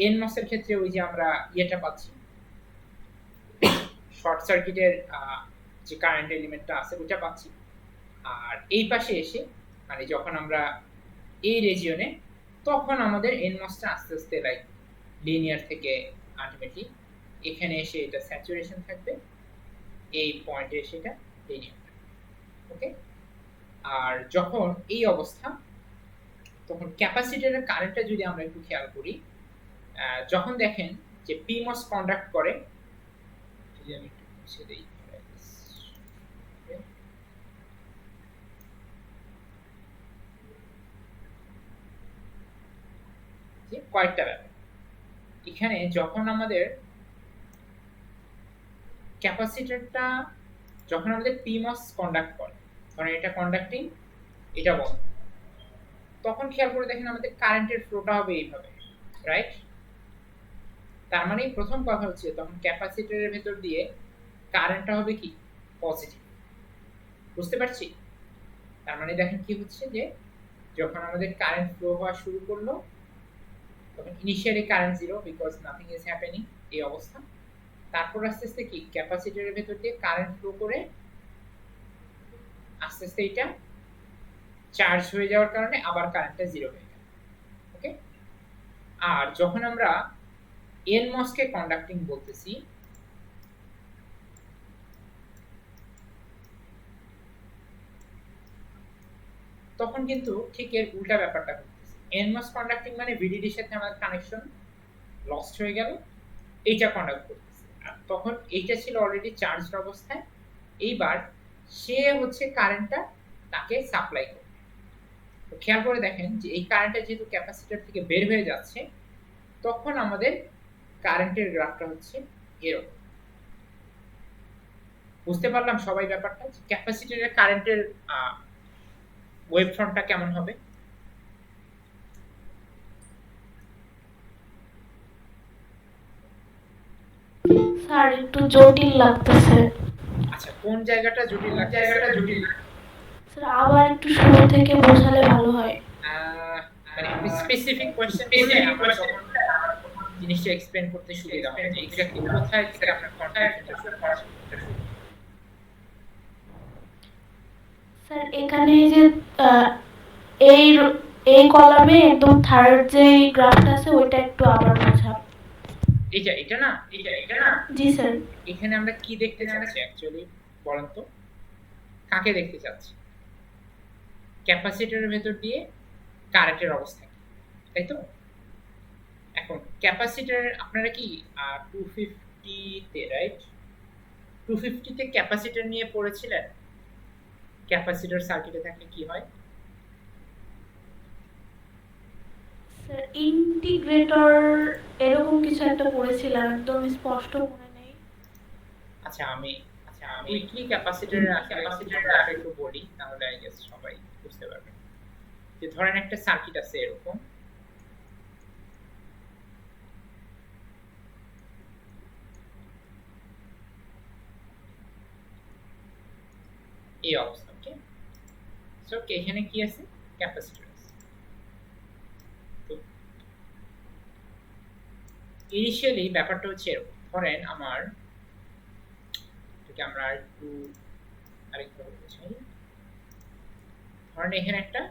এনমস এর ক্ষেত্রে ওই যে আমরা ইয়েটা পাচ্ছি, শর্ট সার্কিটের যে কারেন্ট এলিমেন্টটা আছে ওটা পাচ্ছি। আর এই পাশে এসে মানে যখন আমরা এই রিজিয়নে, তখন আমাদের এনমসটা আস্তে আস্তে লাইক লিনিয়ার থেকে আলটিমেটলি এখানে এসে এটা স্যাচুরেশন থাকবে, এই পয়েন্টে এসে এটা লিনিয়ার। ওকে, আর যখন এই অবস্থা, তখন ক্যাপাসিটরের কারেন্টটা যদি আমরা একটু খেয়াল করি, যখন দেখেন যে পিমস কন্ডাক্ট করে, যদি আমি একটু মুছে দেই, যে কয়েকটা ব্যাপার এখানে, যখন আমাদের ক্যাপাসিটরটা, যখন আমাদের পিমস কন্ডাক্ট করে, কারণ এটা কন্ডাক্টিং, এটা বন্ধ, তখন খেয়াল করে দেখেন আমাদের কারেন্টের ফ্লোটা হবে এইভাবে, রাইট? তার মানে প্রথম কথা হচ্ছে তখন ক্যাপাসিটরের ভেতর দিয়ে কারেন্টটা হবে কি, পজিটিভ। বুঝতে পারছি? তার মানে দেখেন কি হচ্ছে, যে যখন আমাদের কারেন্ট ফ্লো হওয়া শুরু করলো, তখন initially current zero, because nothing is happening, এই অবস্থা। তারপর আস্তে আস্তে কি ক্যাপাসিটরের ভেতর দিয়ে কারেন্ট ফ্লো করে আস্তে আস্তে এটা চার্জ হয়ে যাওয়ার কারণে আবার কারেন্টটা জিরো হয়ে গেল। ওকে, আর যখন আমরা এনমস কে কন্ডাক্টিং বলতেছি, তখন কিন্তু ঠিক এর উল্টা ব্যাপারটা ঘটতেছে। এনমস কন্ডাক্টিং মানে ভিডিডির সাথে আমাদের কানেকশন লস্ট হয়ে গেল, এইটা কন্ডাক্ট করতেছে, আর তখন এইটা ছিল অলরেডি চার্জড অবস্থায়, এইবার সে হচ্ছে কারেন্টটা তাকে সাপ্লাই করে। তো খেয়াল করে দেখেন যে এই কারেন্টটা যেহেতু ক্যাপাসিটর থেকে বের হয়ে যাচ্ছে, তখন আমাদের কারেন্টের গ্রাফটা হচ্ছে এরকম। বুঝতে পারলাম সবাই ব্যাপারটা, ক্যাপাসিটরের কারেন্টের ওয়েভ ফ্রন্টটা কেমন হবে? স্যার একটু জটিল লাগতেছে। আচ্ছা, কোন জায়গাটা জটিল লাগছে? স্যার আবার একটু শুরু থেকে বোঝালে ভালো হয়। মানে স্পেসিফিক কোশ্চেন করলে আমরা তখন জিনিসটা এক্সপ্লেইন করতে সুবিধা হবে, যে এক্স্যাক্টলি কোথায় থেকে আপনার কনফিউশনটা শুরু হচ্ছে। স্যার এখানে এই যে এই এই কলামে একদম থার্ড যে গ্রাফটা আছে ওইটা একটু আবার বোঝান। এটা না, এটা না। জি স্যার। এখানে আমরা কি দেখতে চাচ্ছি অ্যাকচুয়ালি, বলেন তো? কাকে দেখতে চাচ্ছি? ক্যাপাসিটরের ভেতর দিয়ে কারেন্টের অবস্থা কি, তাই তো? এখন ক্যাপাসিটর আপনারা কি 250 তে, রাইট? 250 তে ক্যাপাসিটর নিয়ে পড়েছিলেন, ক্যাপাসিটর সার্কিটে থাকলে কি হয়? স্যার ইন্টিগ্রেটর এরকম কিছু একটা পড়েছিলাম, একদম স্পষ্ট মনে নেই। আচ্ছা, আমি কুইকলি ক্যাপাসিটরের আসলে একটু বলি, তাহলে আই গেস সবাই বুঝতে পারবেন। যে ধরেন একটা সার্কিট আছে এরকম, এই অবস্থা। ওকে, সো এখানে কি আছে? ক্যাপাসিটর আছে। তো ইনিশিয়ালি ব্যাপারটা হচ্ছে এরকম, ধরেন আমার, এটাকে আমরা একটু আরেকভাবে বোঝাই। ধরেন এখানে একটা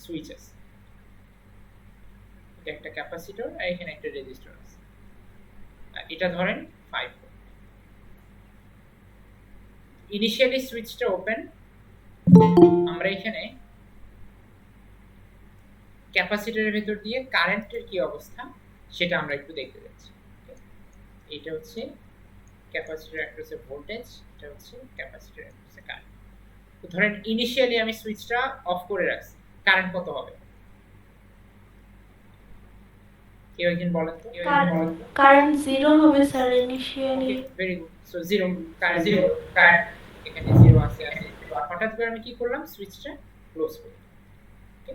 সুইচ আছে, এটা একটা ক্যাপাসিটর, আর এখানে একটা রেজিস্টর আছে, আর এটা ধরেন 5 ভোল্ট। ইনিশিয়ালি সুইচটা ওপেন, আমরা এখানে ক্যাপাসিটরের ভেতর দিয়ে কারেন্টের কি অবস্থা সেটা আমরা একটু দেখতে যাচ্ছি। এটা হচ্ছে ক্যাপাসিটর অ্যাক্রসে ভোল্টেজ, এটা হচ্ছে ক্যাপাসিটর অ্যাক্রসে কারেন্ট। তো ধরেন ইনিশিয়ালি আমি সুইচটা অফ করে রাখছি, কারেন্ট কত হবে? কেউ একজন বলেন তো। কারেন্ট জিরো হবে sir initially. Okay, very good. So zero, current zero, current এখানে জিরো আছে। হঠাৎ করে আমি কি করলাম, সুইচটা ক্লোজ করে দিলাম। ওকে,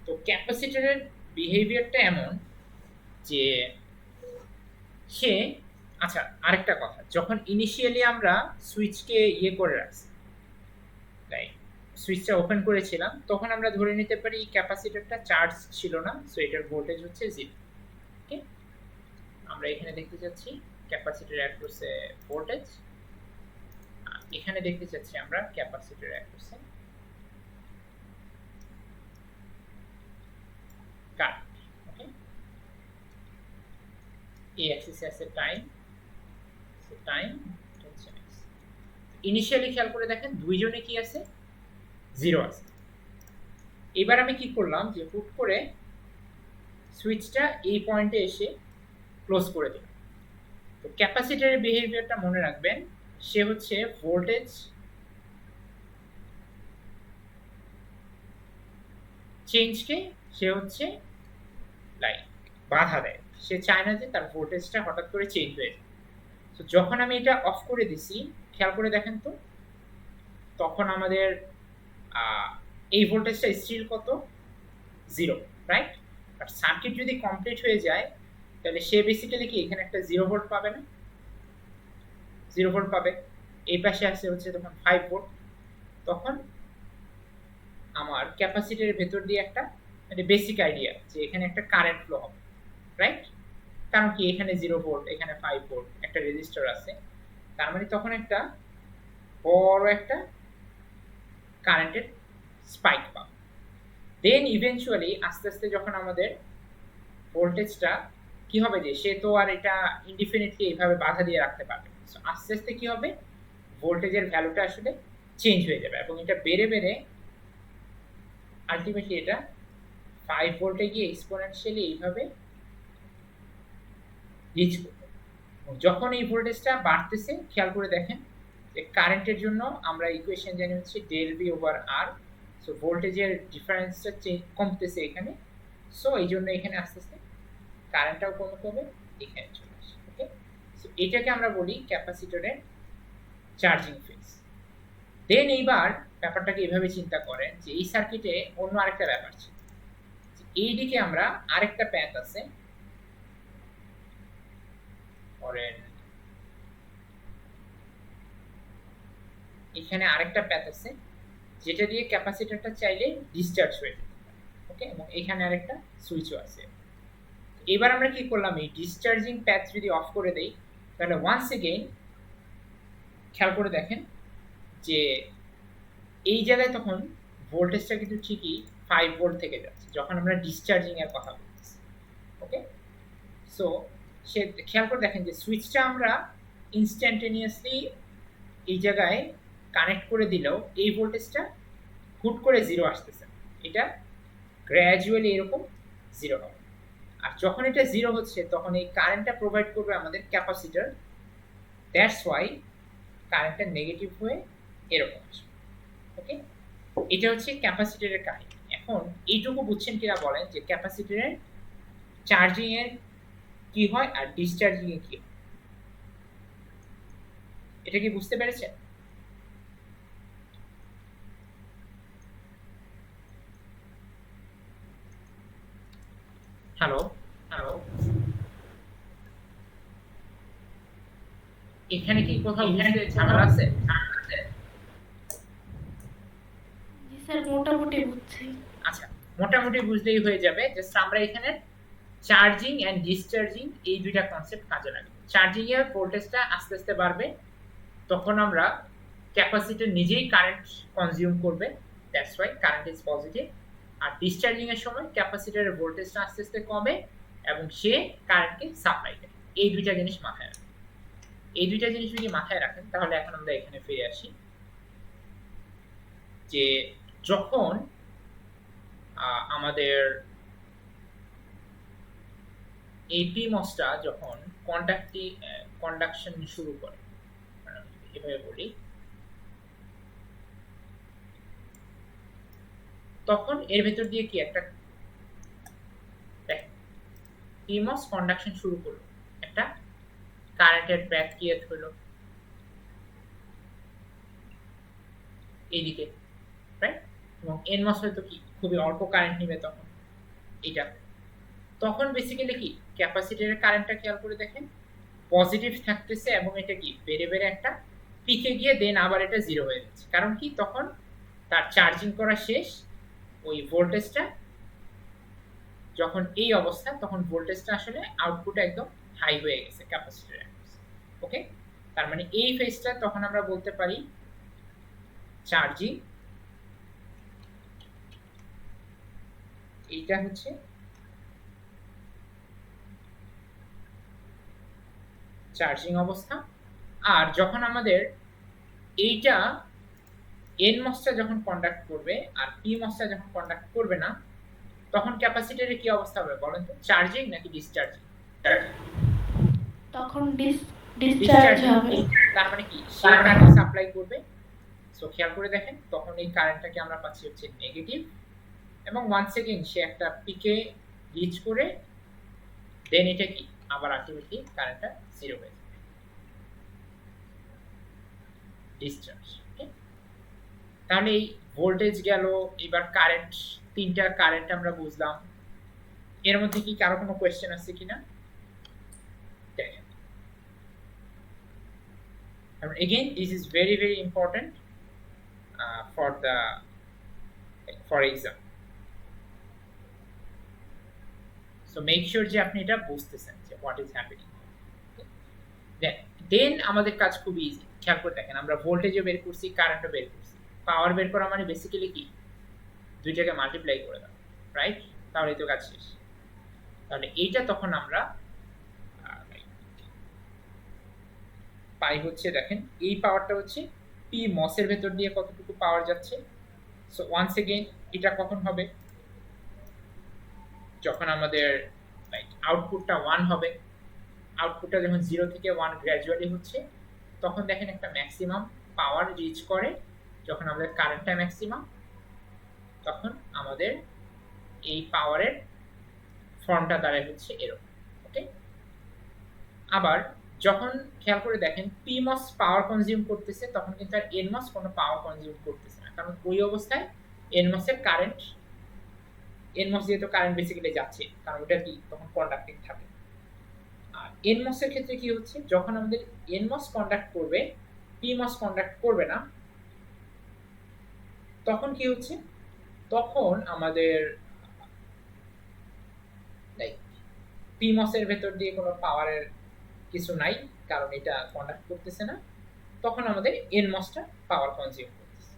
তো ক্যাপাসিটরের বিহেভিয়ারটা এমন যে সে, আচ্ছা আরেকটা কথা, যখন ইনিশিয়ালি আমরা সুইচকে করে রাখছি, রাইট, সুইচটা ওপেন করেছিলাম, তখন আমরা ধরে নিতে পারি ক্যাপাসিটরটা চার্জ ছিল না, সো এটার ভোল্টেজ হচ্ছে 0। ওকে, আমরা এখানে দেখতে যাচ্ছি ক্যাপাসিটর অ্যাক্রসে ভোল্টেজ, এখানে দেখতে যাচ্ছি আমরা ক্যাপাসিটর অ্যাক্রসে কারেন্ট। ওকে, এই অ্যাক্সিসে আছে টাইম, সো টাইম হচ্ছে ইনিশিয়ালি খেয়াল করে দেখেন দুইজনে কি আছে, 0 আছে। এবার আমি কি করলাম যে হুট করে সুইচটা এই পয়েন্টে এসে ক্লোজ করে দিলাম। তো ক্যাপাসিটরের বিহেভিয়ারটা মনে রাখবেন, সে হচ্ছে ভোল্টেজ চেঞ্জকে সে হচ্ছে লাইক বাধা দেয়, সে চায় না যে তার ভোল্টেজটা হঠাৎ করে চেঞ্জ হয়ে যায়। তো যখন আমি এটা অফ করে দিছি, খেয়াল করে দেখেন তো, তখন আমাদের এই ভোল্টেজটা স্টিল কত, 0, রাইট। আর সার্কিট যদি কমপ্লিট হয়ে যায়, তাহলে সে বেসিক্যালি কি এখানে একটা 0 ভোল্ট পাবে না, 0 ভোল্ট পাবে। এই পাশে আসছে হচ্ছে তখন 5 ভোল্ট। তখন আমার ক্যাপাসিটরের ভেতর দিয়ে একটা মানে বেসিক আইডিয়া যে এখানে একটা কারেন্ট ফ্লো হবে, রাইট। কারণ কি এখানে 0 ভোল্ট, এখানে 5 ভোল্ট, একটা রেজিস্টর আছে, তার মানে তখন একটা বড় একটা কারেন্টের স্পাইক পাবে। দেন ইভেনচুয়ালি আস্তে আস্তে যখন আমাদের ভোল্টেজটা কি হবে, যে সে তো আর এটা ইনডিফিনিটলি এইভাবে বাধা দিয়ে রাখতে পারবে, সো আস্তে আস্তে কি হবে, ভোল্টেজের ভ্যালুটা আসলে চেঞ্জ হয়ে যাবে এবং এটা বেড়ে বেড়ে আলটিমেটলি এটা 5 ভোল্টে গিয়ে এক্সপোনেনশিয়ালি এইভাবে রিচ করবে। যখন এই ভোল্টেজটা বাড়তেছে, খেয়াল করে দেখেন যে কারেন্টের জন্য আমরা ইকুয়েশন জানি হচ্ছে ডেল ভি ওভার আর। সো ভোল্টেজের ডিফারেন্সটা কমতেছে এখানে, সো এই জন্য এখানে আস্তে আস্তে কারেন্টটাও কমতে হবে, এখানে চলে আসে। ওকে, সো এটাকে আমরা বলি ক্যাপাসিটরের চার্জিং ফেজ। দেন এইবার ব্যাপারটাকে এইভাবে চিন্তা করেন যে এই সার্কিটে অন্য আরেকটা ব্যাপার ছিল, এইদিকে আমরা আরেকটা প্যাথ আছে, ধরেন এখানে আরেকটা প্যাথ আছে যেটা দিয়ে ক্যাপাসিটরটা চাইলে ডিসচার্জ হয়ে যেতে পারে। ওকে, এবং এখানে আরেকটা সুইচও আছে। এবার আমরা কি করলাম, এই ডিসচার্জিং প্যাথ যদি অফ করে দেই, তাহলে ওয়ান্স এগেইন খেয়াল করে দেখেন যে এই জায়গায় তখন ভোল্টেজটা কিন্তু ঠিকই 5 ভোল্ট থেকে যাচ্ছে যখন আমরা ডিসচার্জিং এর কথা বলতেছি। ওকে, সো সে খেয়াল করে দেখেন যে সুইচটা আমরা ইনস্ট্যান্টেনিয়াসলি এই জায়গায় কানেক্ট করে দিলেও এই ভোল্টেজটা হুট করে 0 আসতেছে, এটা গ্র্যাজুয়ালি এরকম 0 হবে। আর যখন এটা 0 হচ্ছে, তখন এই কারেন্টটা প্রোভাইড করবে আমাদের ক্যাপাসিটর, দ্যাটস ওয়াই কারেন্টটা নেগেটিভ হয়ে এরকম আসবে। ওকে, এটা হচ্ছে ক্যাপাসিটরের কাহিনী। এখন এইটুকু বুঝছেন কিনা বলেন যে ক্যাপাসিটরের চার্জিং এর কি হয় আর ডিসচার্জিং এ কি হয়, এটা কি বুঝতে পেরেছেন? হ্যালো হ্যালো, এখানে কি কোথাও বুঝতে ঝামেলা আছে? জি স্যার, মোটামুটি বুঝছি। আচ্ছা, মোটামুটি বুঝলেই হয়ে যাবে। জাস্ট আমরা এখানে চার্জিং এন্ড ডিসচার্জিং এই দুইটা কনসেপ্ট কাজে লাগবে। চার্জিং এর ভোল্টেজটা আস্তে আস্তে বাড়বে, তখন আমরা ক্যাপাসিটর নিজেই কারেন্ট কনজিউম করবে, that's why current is positive. আর ডিসচার্জিং এর সময় ক্যাপাসিটরের ভোল্টেজটা আস্তে আস্তে কমে এবং সে কারেন্টকে সাপ্লাই দেয়। এই দুইটা জিনিস মাথায় রাখেন। এই দুইটা জিনিস যদি মাথায় রাখেন, তাহলে এখন আমরা এখানে ফিরে আসি যে যখন আমাদের এই পিমসটা যখন কন্ডাকশন শুরু করে, এভাবে বলি, তখন এর ভেতর দিয়ে কি একটা PMOS কন্ডাকশন শুরু করলো, একটা কারেন্টের প্যাথ ক্রিয়েট হলো এইদিকে, রাইট? এবং NMOS হয়তো কি খুবই অল্প কারেন্ট নিবে তখন, এটা তখন বেসিক্যালি কি ক্যাপাসিটরের কারেন্টটা খেয়াল করে দেখেন পজিটিভ থাকতেছে এবং এটা কি বেড়ে বেড়ে একটা পিকে গিয়ে দেন আবার এটা জিরো হয়ে যাচ্ছে। কারণ কি তখন তার চার্জিং করা শেষ, ওই ভোল্টেজটা যখন এই অবস্থা তখন ভোল্টেজটা আসলে আউটপুটে একদম হাই হয়ে গেছে ক্যাপাসিটরে। ওকে, তার মানে এই ফেজটা তখন আমরা বলতে পারি চার্জিং, এইটা হচ্ছে চার্জিং অবস্থা। আর যখন আমাদের এইটা NMOS-টা যখন কন্ডাক্ট করবে আর PMOS-টা যখন কন্ডাক্ট করবে না, তখন ক্যাপাসিটরে কি অবস্থা হবে বলেন তো? চার্জিং নাকি ডিসচার্জিং? তখন ডিসচার্জ হবে। তার মানে কি সে কারেন্ট সাপ্লাই করবে, সো খেয়াল করে দেখেন তখন এই কারেন্টটাকে আমরা পাচ্ছি হচ্ছে নেগেটিভ, এবং ওয়ান্স এগেইন সে একটা পিকে রিচ করে দেন এটা কি আবার আলটিমেটলি কারেন্টটা জিরো হয়ে যাবে, ডিসচার্জ। ওকে, তাহলে এই ভোল্টেজ গেল, এবার কারেন্ট, তিনটা কারেন্ট আমরা বুঝলাম। এর মধ্যে কি কারো কোনো কোয়েশ্চেন আছে কিনা? দেখেন, again this is very very important for exam, so make sure যে আপনি এটা বুঝতেছেন যে what is happening. দেন আমাদের কাজ খুব ইজি, খেয়াল করে দেখেন আমরা ভোল্টেজও বের করছি, কারেন্টও বের করছি, পাওয়ার বের করা মানে বেসিক্যালি কি দুইটাকে মাল্টিপ্লাই করে দাও, রাইট? তাহলে তো কাজ শেষ। তাহলে এইটা তখন আমরা পাই হচ্ছে, দেখেন এই পাওয়ারটা হচ্ছে PMOS এর ভেতর দিয়ে কতটুকু পাওয়ার যাচ্ছে। সো ওয়ান্স এগেইন এটা কখন হবে? যখন আমাদের লাইক আউটপুটটা 1 হবে, আউটপুটটা যখন 0 থেকে 1 গ্র্যাজুয়ালি হচ্ছে, তখন দেখেন একটা ম্যাক্সিমাম পাওয়ার রিচ করে। যখন আমাদের কারেন্টটা ম্যাক্সিমাম, তখন আমাদের এই পাওয়ারের ফর্মটা দাঁড়ায় হচ্ছে এরকম। ওকে, আবার যখন খেয়াল করে দেখেন PMOS পাওয়ার কনজিউম করতেছে, তখন কিন্তু আর NMOS কোনো পাওয়ার কনজিউম করতেছে না, কারণ ওই অবস্থায় NMOS এর কারেন্ট, NMOS দিয়ে তো কারেন্ট বেসিক্যালি যাচ্ছে, কারণ ওটা কি তখন কন্ডাক্টিং থাকে। আর NMOS এর ক্ষেত্রে কি হচ্ছে, যখন আমাদের NMOS কন্ডাক্ট করবে, PMOS কন্ডাক্ট করবে না, তখন কি হচ্ছে, তখন আমাদের লাইক PMOS এর ভেতর দিয়ে কোনো পাওয়ারের কিছু নাই, কারণ এটা কন্ডাক্ট করতেছে না, তখন আমাদের NMOS-টা পাওয়ার কনজিউম করতেছে।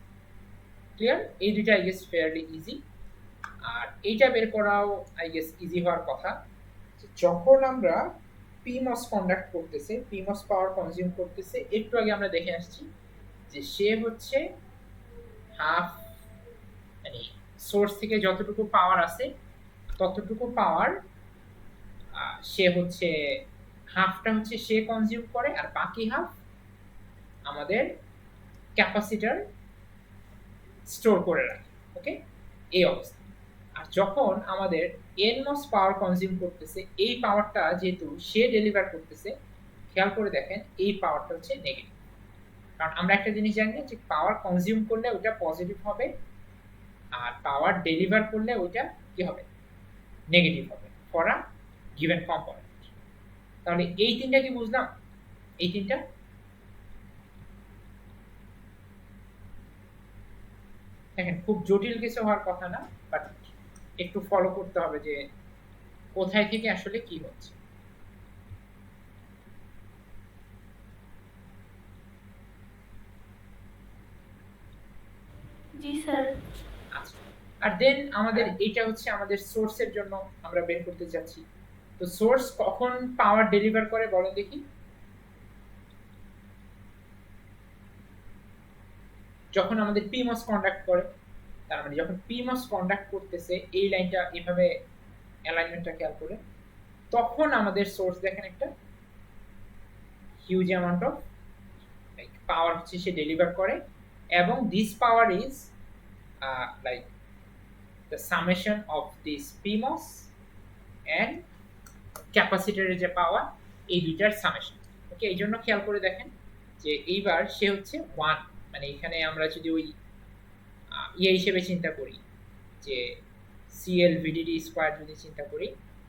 ক্লিয়ার? এই দুইটা আই গেস ফেয়ারলি ইজি। আর এইটা বের করাও আই গেস ইজি হওয়ার কথা, যখন আমরা PMOS কন্ডাক্ট করতেছে, PMOS পাওয়ার কনজিউম করতেছে, একটু আগে আমরা দেখে আসছি যে সে হচ্ছে হাফ, মানে সোর্স থেকে যতটুকু পাওয়ার আছে ততটুকু পাওয়ার সে হচ্ছে হাফটা হচ্ছে সে কনজিউম করে, আর বাকি হাফ আমাদের ক্যাপাসিটর স্টোর করে রাখে। ওকে, এই অবস্থা। আর যখন আমাদের NMOS পাওয়ার কনজিউম করতেছে, এই পাওয়ারটা যেহেতু সে ডেলিভার করতেছে, খেয়াল করে দেখেন এই পাওয়ারটা হচ্ছে নেগেটিভ, কারণ আমরা একটা জিনিস জানি যে পাওয়ার কনজিউম করলে ওটা পজিটিভ হবে, আর পাওয়ার ডেলিভার করলে ওইটা কি হবে? নেগেটিভ হবে ফর আ গিভেন কম্পোনেন্ট। তাহলে এই তিনটা কি বুঝলাম? এই তিনটা দেখেন খুব জটিল কিছু হওয়ার কথা না, বাট একটু ফলো করতে হবে যে কোথায় থেকে আসলে কি হচ্ছে। জি স্যার। আচ্ছা, আর দেন আমাদের এটা হচ্ছে আমাদের সোর্সের জন্য আমরা বের করতে যাচ্ছি। তো সোর্স কখন পাওয়ার ডেলিভার করে বলেন দেখি? যখন আমাদের PMOS কন্ডাক্ট করে, তার মানে যখন PMOS কন্ডাক্ট করতেছে, এই লাইনটা এভাবে অ্যালাইনমেন্টটা খেয়াল করে, তখন আমাদের সোর্স দেখেন একটা হিউজ অ্যামাউন্ট অফ লাইক পাওয়ার হচ্ছে সে ডেলিভার করে, এবং this power is like the summation of this PMOS and ক্যাপাসিটরের যে পাওয়ার, এই দুইটার সামেশন। ওকে, এই জন্য খেয়াল করে দেখেন যে এইবার সে হচ্ছে 1, মানে এখানে আমরা যদি ওই হিসেবে চিন্তা করি যে CL VDD স্কয়ার যদি চিন্তা করি,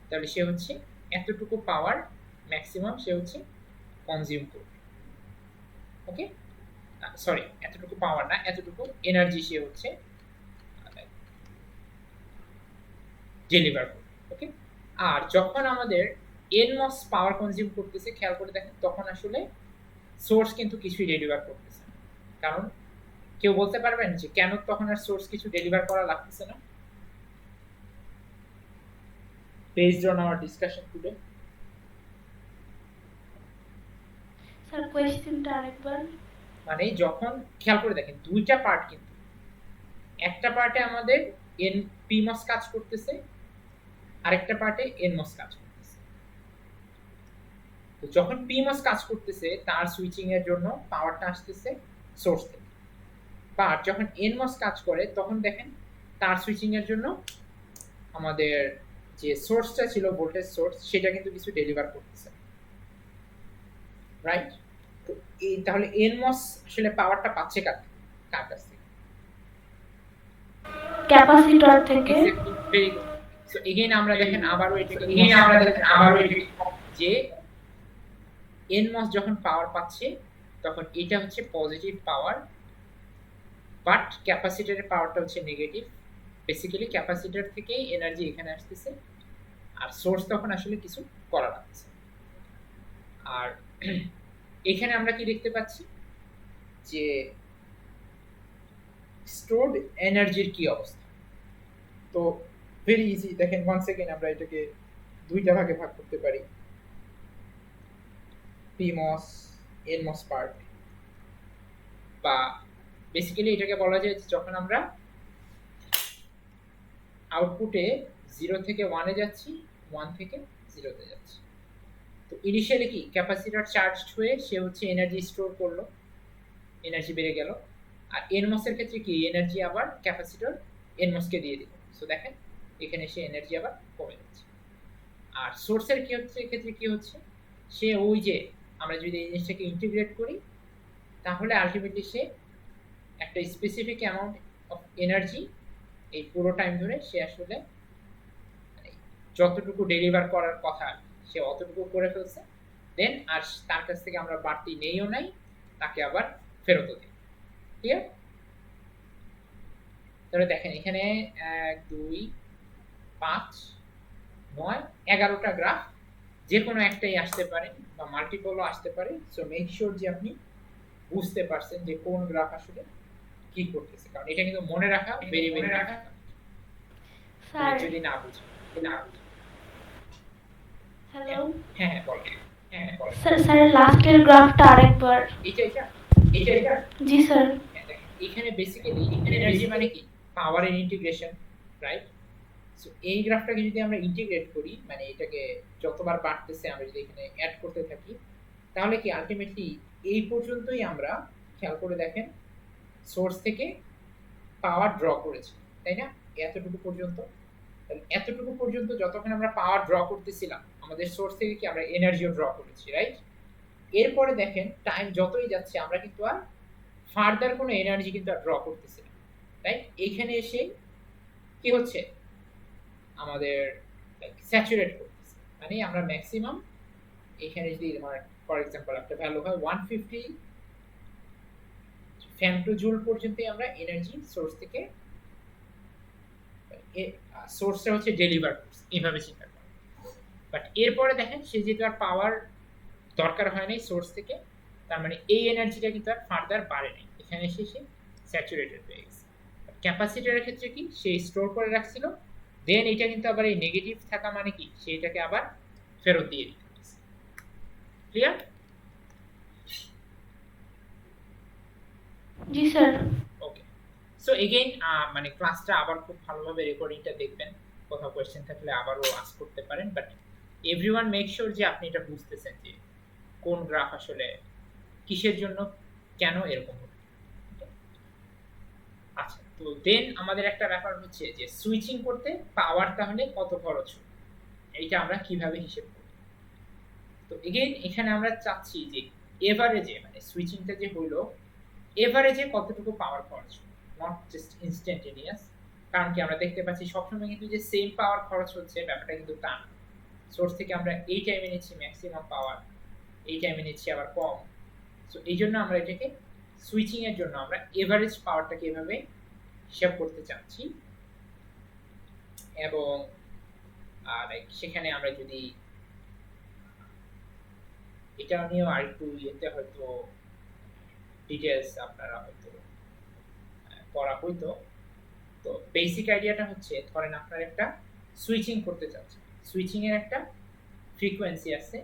তাহলে সে হচ্ছে এতটুকু পাওয়ার ম্যাক্সিমাম সে হচ্ছে কনজিউম করবে। ওকে, সরি, এতটুকু পাওয়ার না, এতটুকু এনার্জি সে হচ্ছে ডেলিভার করবে। ওকে, আর যখন আমাদের nmos পাওয়ার কনজিউম করতেছে, খেয়াল করে দেখেন তখন আসলে সোর্স কিন্তু কিছুই ডেলিভার করতেছে না। কারণ কেউ বলতে পারবেন যে কেন তখন আর সোর্স কিছু ডেলিভার করা লাগতেছে না? Based on our discussion today. Sir কোয়েশ্চেনটা আরেকবার। মানে যখন খেয়াল করে দেখেন দুইটা পার্ট, কিন্তু একটা পার্টে আমাদের npmos কাজ করতেছে, আরেকটা পার্টে nmos কাজ করতেছে। তো যখন pmos কাজ করতেছে তার সুইচিং এর জন্য পাওয়ারটা আসতেছে সোর্স থেকে, বাট যখন nmos কাজ করে তখন দেখেন তার সুইচিং এর জন্য আমাদের যে সোর্সটা ছিল ভোল্টেজ সোর্স, সেটা কিন্তু কিছু ডেলিভার করতেছে, রাইট? তো এই তাহলে nmos আসলে পাওয়ারটা পাচ্ছে কার কাছ থেকে? ক্যাপাসিটর থেকে। Very good. সো এগেইন আমরা দেখেন আবারও এটাকে যে nmos যখন পাওয়ার পাচ্ছে তখন এটা হচ্ছে পজিটিভ পাওয়ার, বাট ক্যাপাসিটরের পাওয়ারটা হচ্ছে নেগেটিভ। বেসিক্যালি ক্যাপাসিটর থেকেই এনার্জি এখানে আসতেছে, আর সোর্স তখন আসলে কিছু করা লাগছে। আর এখানে আমরা কি দেখতে পাচ্ছি যে স্টোরড এনার্জির কি অবস্থা। তো ভেরি ইজি, দেখেন ওয়ান্স এগেইন আমরা এটাকে দুইটা ভাগে ভাগ করতে পারি, pmos nmos পার্ট, বা বেসিক্যালি এটাকে বলা যায় যে যখন আমরা আউটপুটে 0 থেকে 1 এ যাচ্ছি, 1 থেকে 0 তে যাচ্ছি। তো ইনিশিয়ালি কি ক্যাপাসিটর চার্জড হয়ে সে হচ্ছে এনার্জি স্টোর করলো, এনার্জি বেড়ে গেল। আর nmos এর ক্ষেত্রে কি এনার্জি আবার ক্যাপাসিটর nmos কে দিয়ে দিল। সো দেখেন এখানে সে এনার্জি আবার কমে যাচ্ছে। আর সোর্সের ক্ষেত্রে কি হচ্ছে, সে ওই যে আমরা যদি এই জিনিসটাকে ইন্টিগ্রেট করি তাহলে আলটিমেটলি সে একটা স্পেসিফিক অ্যামাউন্ট অফ এনার্জি এই পুরো টাইম ধরে সে আসলে যতটুকু ডেলিভার করার কথা সে অতটুকু করে ফেলছে, দেন আর তার কাছ থেকে আমরা বাড়তি নেইও নাই, তাকে আবার ফেরতও দিই। ক্লিয়ার? তাহলে দেখেন এখানে 1 2 5 9 11টা গ্রাফ, যে কোনো একটাই আসতে পারে বা মাল্টিপলও আসতে পারে। সো মেক শিওর যে আপনি বুঝতে পারছেন যে কোন গ্রাফ আসলে কি করতেছে, কারণ এটা কিন্তু মনে রাখা ভেরি ভেরি রাখা স্যার যদি না বুঝেন। হ্যালো হ্যাঁ বলেন। স্যার, স্যার লাস্টের গ্রাফটা আরেকবার। এটা জি স্যার। এখানে বেসিক্যালি এনার্জি মানে কি পাওয়ারের ইন্টিগ্রেশন, রাইট? সো এই গ্রাফটাকে যদি আমরা ইন্টিগ্রেট করি, মানে এটাকে যতবার বাড়তেছে আমরা যদি এখানে অ্যাড করতে থাকি, তাহলে কি আলটিমেটলি এই পর্যন্তই আমরা খেয়াল করে দেখেন সোর্স থেকে পাওয়ার ড্র করেছি, তাই না? এতটুকু পর্যন্ত, এতটুকু পর্যন্ত যতক্ষণ আমরা পাওয়ার ড্র করতেছিলাম আমাদের সোর্স থেকে কি আমরা এনার্জিও ড্র করেছি, রাইট? এরপরে দেখেন টাইম যতই যাচ্ছে আমরা কিন্তু আর ফার্দার কোনো এনার্জি কিন্তু আর ড্র করতেছি না, রাইট? এইখানে এসে কি হচ্ছে আমাদের স্যাচুরেট করতেছে, মানে আমরা ম্যাক্সিমাম এখানে যদি ফর এক্সাম্পল একটা ভ্যালু হয় 150 ফেমটোজুল পর্যন্ত আমরা এনার্জি সোর্স থেকে সোর্সটা হচ্ছে ডেলিভার করছে, এইভাবে চিন্তা করেন। বাট এরপরে দেখেন সে যেহেতু আর পাওয়ার দরকার হয় নাই সোর্স থেকে, তার মানে এই এনার্জিটা কিন্তু আর ফার্দার বাড়ে নাই, এখানে এসে সে স্যাচুরেটেড হয়ে গেছে। ক্যাপাসিটরের ক্ষেত্রে কি সে স্টোর করে রাখছিল, দেন এটা কিন্তু আবার এই নেগেটিভ থাকা মানে কি সেটাকে আবার ফেরত দিয়ে দিতে। ক্লিয়ার? জি স্যার। ওকে, সো এগেইন মানে ক্লাসটা আবার খুব ভালোভাবে রেকর্ডিংটা দেখবেন, কোথাও কোয়েশ্চেন থাকলে আবারও আস্ক করতে পারেন, বাট এভরিওয়ান মেক শিওর যে আপনি এটা বুঝতেছেন যে কোন গ্রাফ আসলে কিসের জন্য কেন এরকম হচ্ছে। আচ্ছা, তো দেন আমাদের একটা ব্যাপার হচ্ছে যে সুইচিং করতে পাওয়ার তাহলে কত খরচ হবে, এইটা আমরা কিভাবে হিসেব করব। তো এগেইন এখানে আমরা চাচ্ছি যে এভারেজে মানে সুইচিংটা যে হলো এভারেজে কতটুকু পাওয়ার খরচ, নট জাস্ট ইনস্ট্যান্টেনিয়াস। কারণ কি আমরা দেখতে পাচ্ছি সবসময় কিন্তু যে সেম পাওয়ার খরচ হচ্ছে ব্যাপারটা কিন্তু তা না। সোর্স থেকে আমরা এই টাইমে নিচ্ছি ম্যাক্সিমাম পাওয়ার, এই টাইমে নিচ্ছি আবার কম। সো এই জন্য আমরা এটাকে সুইচিং এর জন্য আমরা এভারেজ পাওয়ারটাকে এভাবে হিসাব করতে চাচ্ছি। এবং সেখানে আমরা যদি এটা নিয়েও আরেকটু ইয়েতে হয়তো ডিটেলস আপনারা হয়তো পড়া হইতো। তো বেসিক আইডিয়াটা হচ্ছে ধরেন আপনার একটা সুইচিং করতে চাচ্ছেন, সুইচিং এর একটা ফ্রিকোয়েন্সি আছে,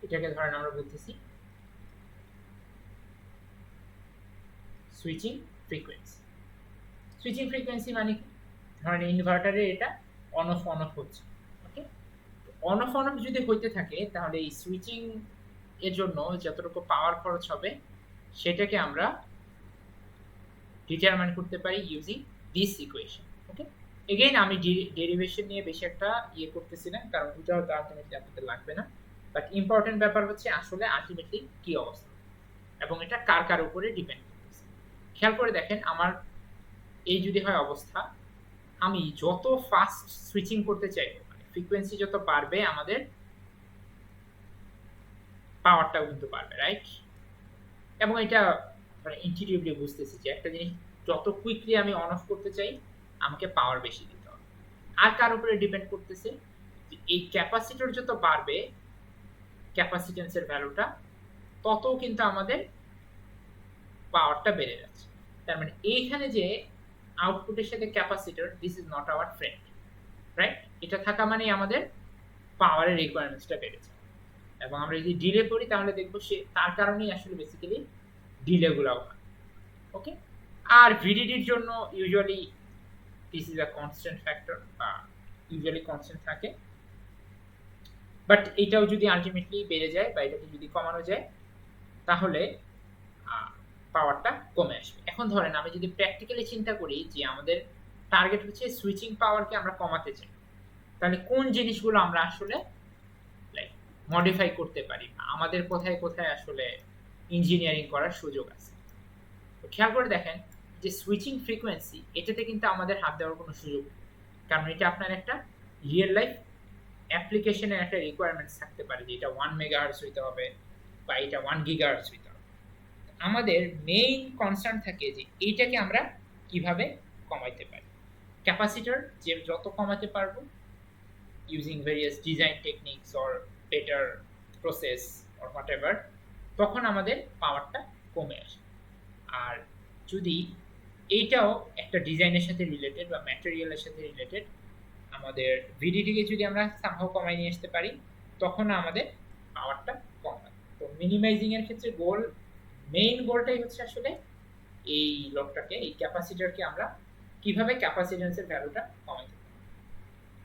এটাকে ধরেন আমরা বলতেছি সুইচিং ফ্রিকোয়েন্সি। সুইচিং ফ্রিকোয়েন্সি মানে কি, ধরেন ইনভার্টারে এটা অন অফ হচ্ছে, ওকে। অন অফ যদি হইতে থাকে তাহলে এই সুইচিং এর জন্য যতটুকু পাওয়ার খরচ হবে সেটাকে আমরা ডিটারমাইন করতে পারি using this equation, okay. Again আমি ডেরিভেশন নিয়ে বেশি একটা ইয়ে করতেছি না, কারণ এটা হয়তো আলটিমেটলি আপনাদের লাগবে না। বাট ইম্পর্টেন্ট ব্যাপার হচ্ছে আসলে আলটিমেটলি কি অবস্থা এবং এটা কার কার উপরে ডিপেন্ড করতেছে। খেয়াল করে দেখেন আমার এই যদি হয় অবস্থা, আমি যত ফাস্ট সুইচিং করতে চাই মানে ফ্রিকোয়েন্সি যত বাড়বে আমাদের পাওয়ারটাও কিন্তু বাড়বে, রাইট? এবং এটা মানে ইনটিউটিভলি বুঝতেছি যে একটা জিনিস যত কুইকলি আমি অন অফ করতে চাই আমাকে পাওয়ার বেশি দিতে হবে। আর কার উপরে ডিপেন্ড করতেছে, যে এই ক্যাপাসিটর যত বাড়বে ক্যাপাসিটেন্সের ভ্যালুটা তত কিন্তু আমাদের পাওয়ারটা বেড়ে যাচ্ছে। তার মানে এইখানে যে আউটপুটের সাথে capacitor, this is not our friend, right? এটা থাকা মানেই আমাদের পাওয়ারের রিকোয়ারমেন্টসটা বেড়েছে। এবং আমরা যদি ডিলে করি তাহলে দেখবো সে তার কারণেই আসলে বেসিক্যালি ডিলেগুলো হয়, ওকে। আর ভিডিডির জন্য usually this is a constant factor বা ইউজুয়ালি কনস্ট্যান্ট থাকে, বাট এটাও যদি আলটিমেটলি বেড়ে যায় বা এটাকে যদি কমানো যায় তাহলে পাওয়ারটা কমে আসবে। এখন ধরেন আমি যদি প্র্যাকটিক্যালি চিন্তা করি যে আমাদের টার্গেট হচ্ছে সুইচিং পাওয়ারকে আমরা কমাতে চাই, তাহলে কোন জিনিসগুলো আমরা আসলে লাইক মডিফাই করতে পারি, আমাদের কোথায় কোথায় আসলে ইঞ্জিনিয়ারিং করার সুযোগ আছে। তো খেয়াল করে দেখেন যে সুইচিং ফ্রিকোয়েন্সি এটাতে কিন্তু আমাদের হাত দেওয়ার কোনো সুযোগ নেই, কারণ এটা আপনার একটা রিয়েল লাইফ অ্যাপ্লিকেশনের একটা রিকোয়ারমেন্টস থাকতে পারে যে এটা 1 মেগাহার্টজ হইতে হবে বা এটা 1 গিগাহার্টজ হইতে হবে। আমাদের মেইন কনসার্ন থাকে যে এইটাকে আমরা কিভাবে কমাইতে পারি। ক্যাপাসিটর যে যত কমাতে পারবো using various design techniques or better process or whatever, তখন আমাদের পাওয়ারটা কমে আসে। আর যদি এইটাও একটা ডিজাইনের সাথে রিলেটেড বা ম্যাটেরিয়ালের সাথে রিলেটেড, আমাদের ভিডিটিকে যদি আমরা সামহাও কমাই নিয়ে আসতে পারি তখন আমাদের পাওয়ারটা কম হয়। তো মিনিমাইজিং এর ক্ষেত্রে মেইন গোলটাই হচ্ছে আসলে এই লোডটাকে, এই ক্যাপাসিটরকে আমরা কিভাবে ক্যাপাসিটেন্সের ভ্যালুটা কমাইতে পারি।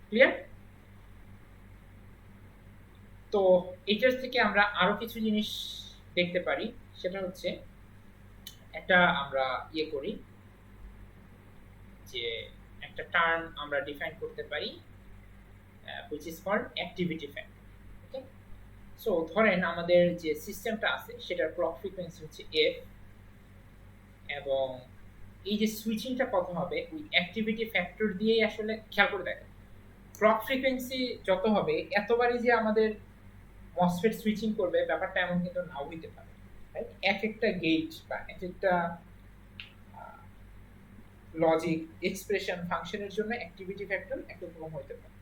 ক্লিয়ার? তো এটার থেকে আমরা আরো কিছু জিনিস দেখতে পারি, সেটা হচ্ছে একটা আমরা ইয়ে করি যে একটা টার্ম আমরা ডিফাইন করতে পারি which is called activity factor, okay? So ধরেন আমাদের যে সিস্টেমটা আছে সেটার ক্লক ফ্রিকোয়েন্সি হচ্ছে f, এবং এই যে সুইচিংটা কত হবে ওই অ্যাক্টিভিটি ফ্যাক্টর দিয়েই আসলে খেয়াল করে দেখেন ক্লক ফ্রিকোয়েন্সি যত হবে এতবারই যে আমাদের মসফেট সুইচিং করবে ব্যাপারটা এমন কিন্তু নাও হইতে পারে, রাইট? এক একটা গেট বা এক একটা লজিক এক্সপ্রেশন ফাংশনের জন্য অ্যাক্টিভিটি ফ্যাক্টর একরকম হতে পারে।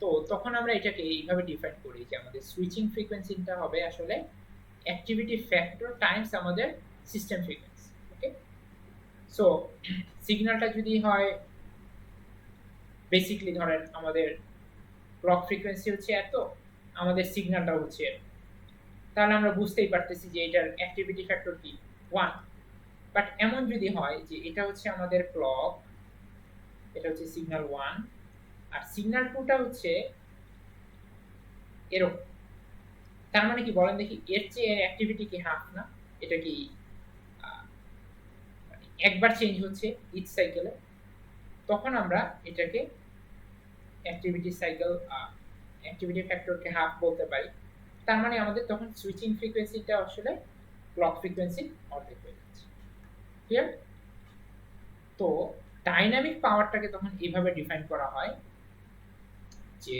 তো তখন আমরা এটাকে এইভাবে ডিফাইন করি যে আমাদের সুইচিং ফ্রিকোয়েন্সিটা হবে আসলে অ্যাক্টিভিটি ফ্যাক্টর টাইমস আমাদের সিস্টেম ফ্রিকোয়েন্সি, ওকে। সো সিগন্যালটা যদি হয় বেসিক্যালি ধরেন আমাদের ক্লক ফ্রিকোয়েন্সি হচ্ছে এত, আমাদের সিগন্যালটা হচ্ছে এত, তাহলে আমরা বুঝতেই পারতেছি যে এটার অ্যাক্টিভিটি ফ্যাক্টর কি 1। বাট এমন যদি হয় যে এটা হচ্ছে আমাদের ক্লক, এটা হচ্ছে সিগন্যাল 1 আর সিগন্যাল 2টা হচ্ছে এরকম, তার মানে কি বলেন দেখি, এর চেয়ে এর অ্যাক্টিভিটি কি হাফ না? এটা কি একবার চেঞ্জ হচ্ছে ইচ সাইকেলে, তখন আমরা এটাকে অ্যাক্টিভিটি সাইকেল অ্যাক্টিভিটি ফ্যাক্টরকে হাফ বলতে পারি। তার মানে আমাদের তখন সুইচিং ফ্রিকোয়েন্সিটা আসলে ক্লক ফ্রিকোয়েন্সির অর্ধেক হয়ে যাচ্ছে। ক্লিয়ার? তো ডাইনামিক পাওয়ারটাকে তখন এইভাবে ডিফাইন করা হয় যে,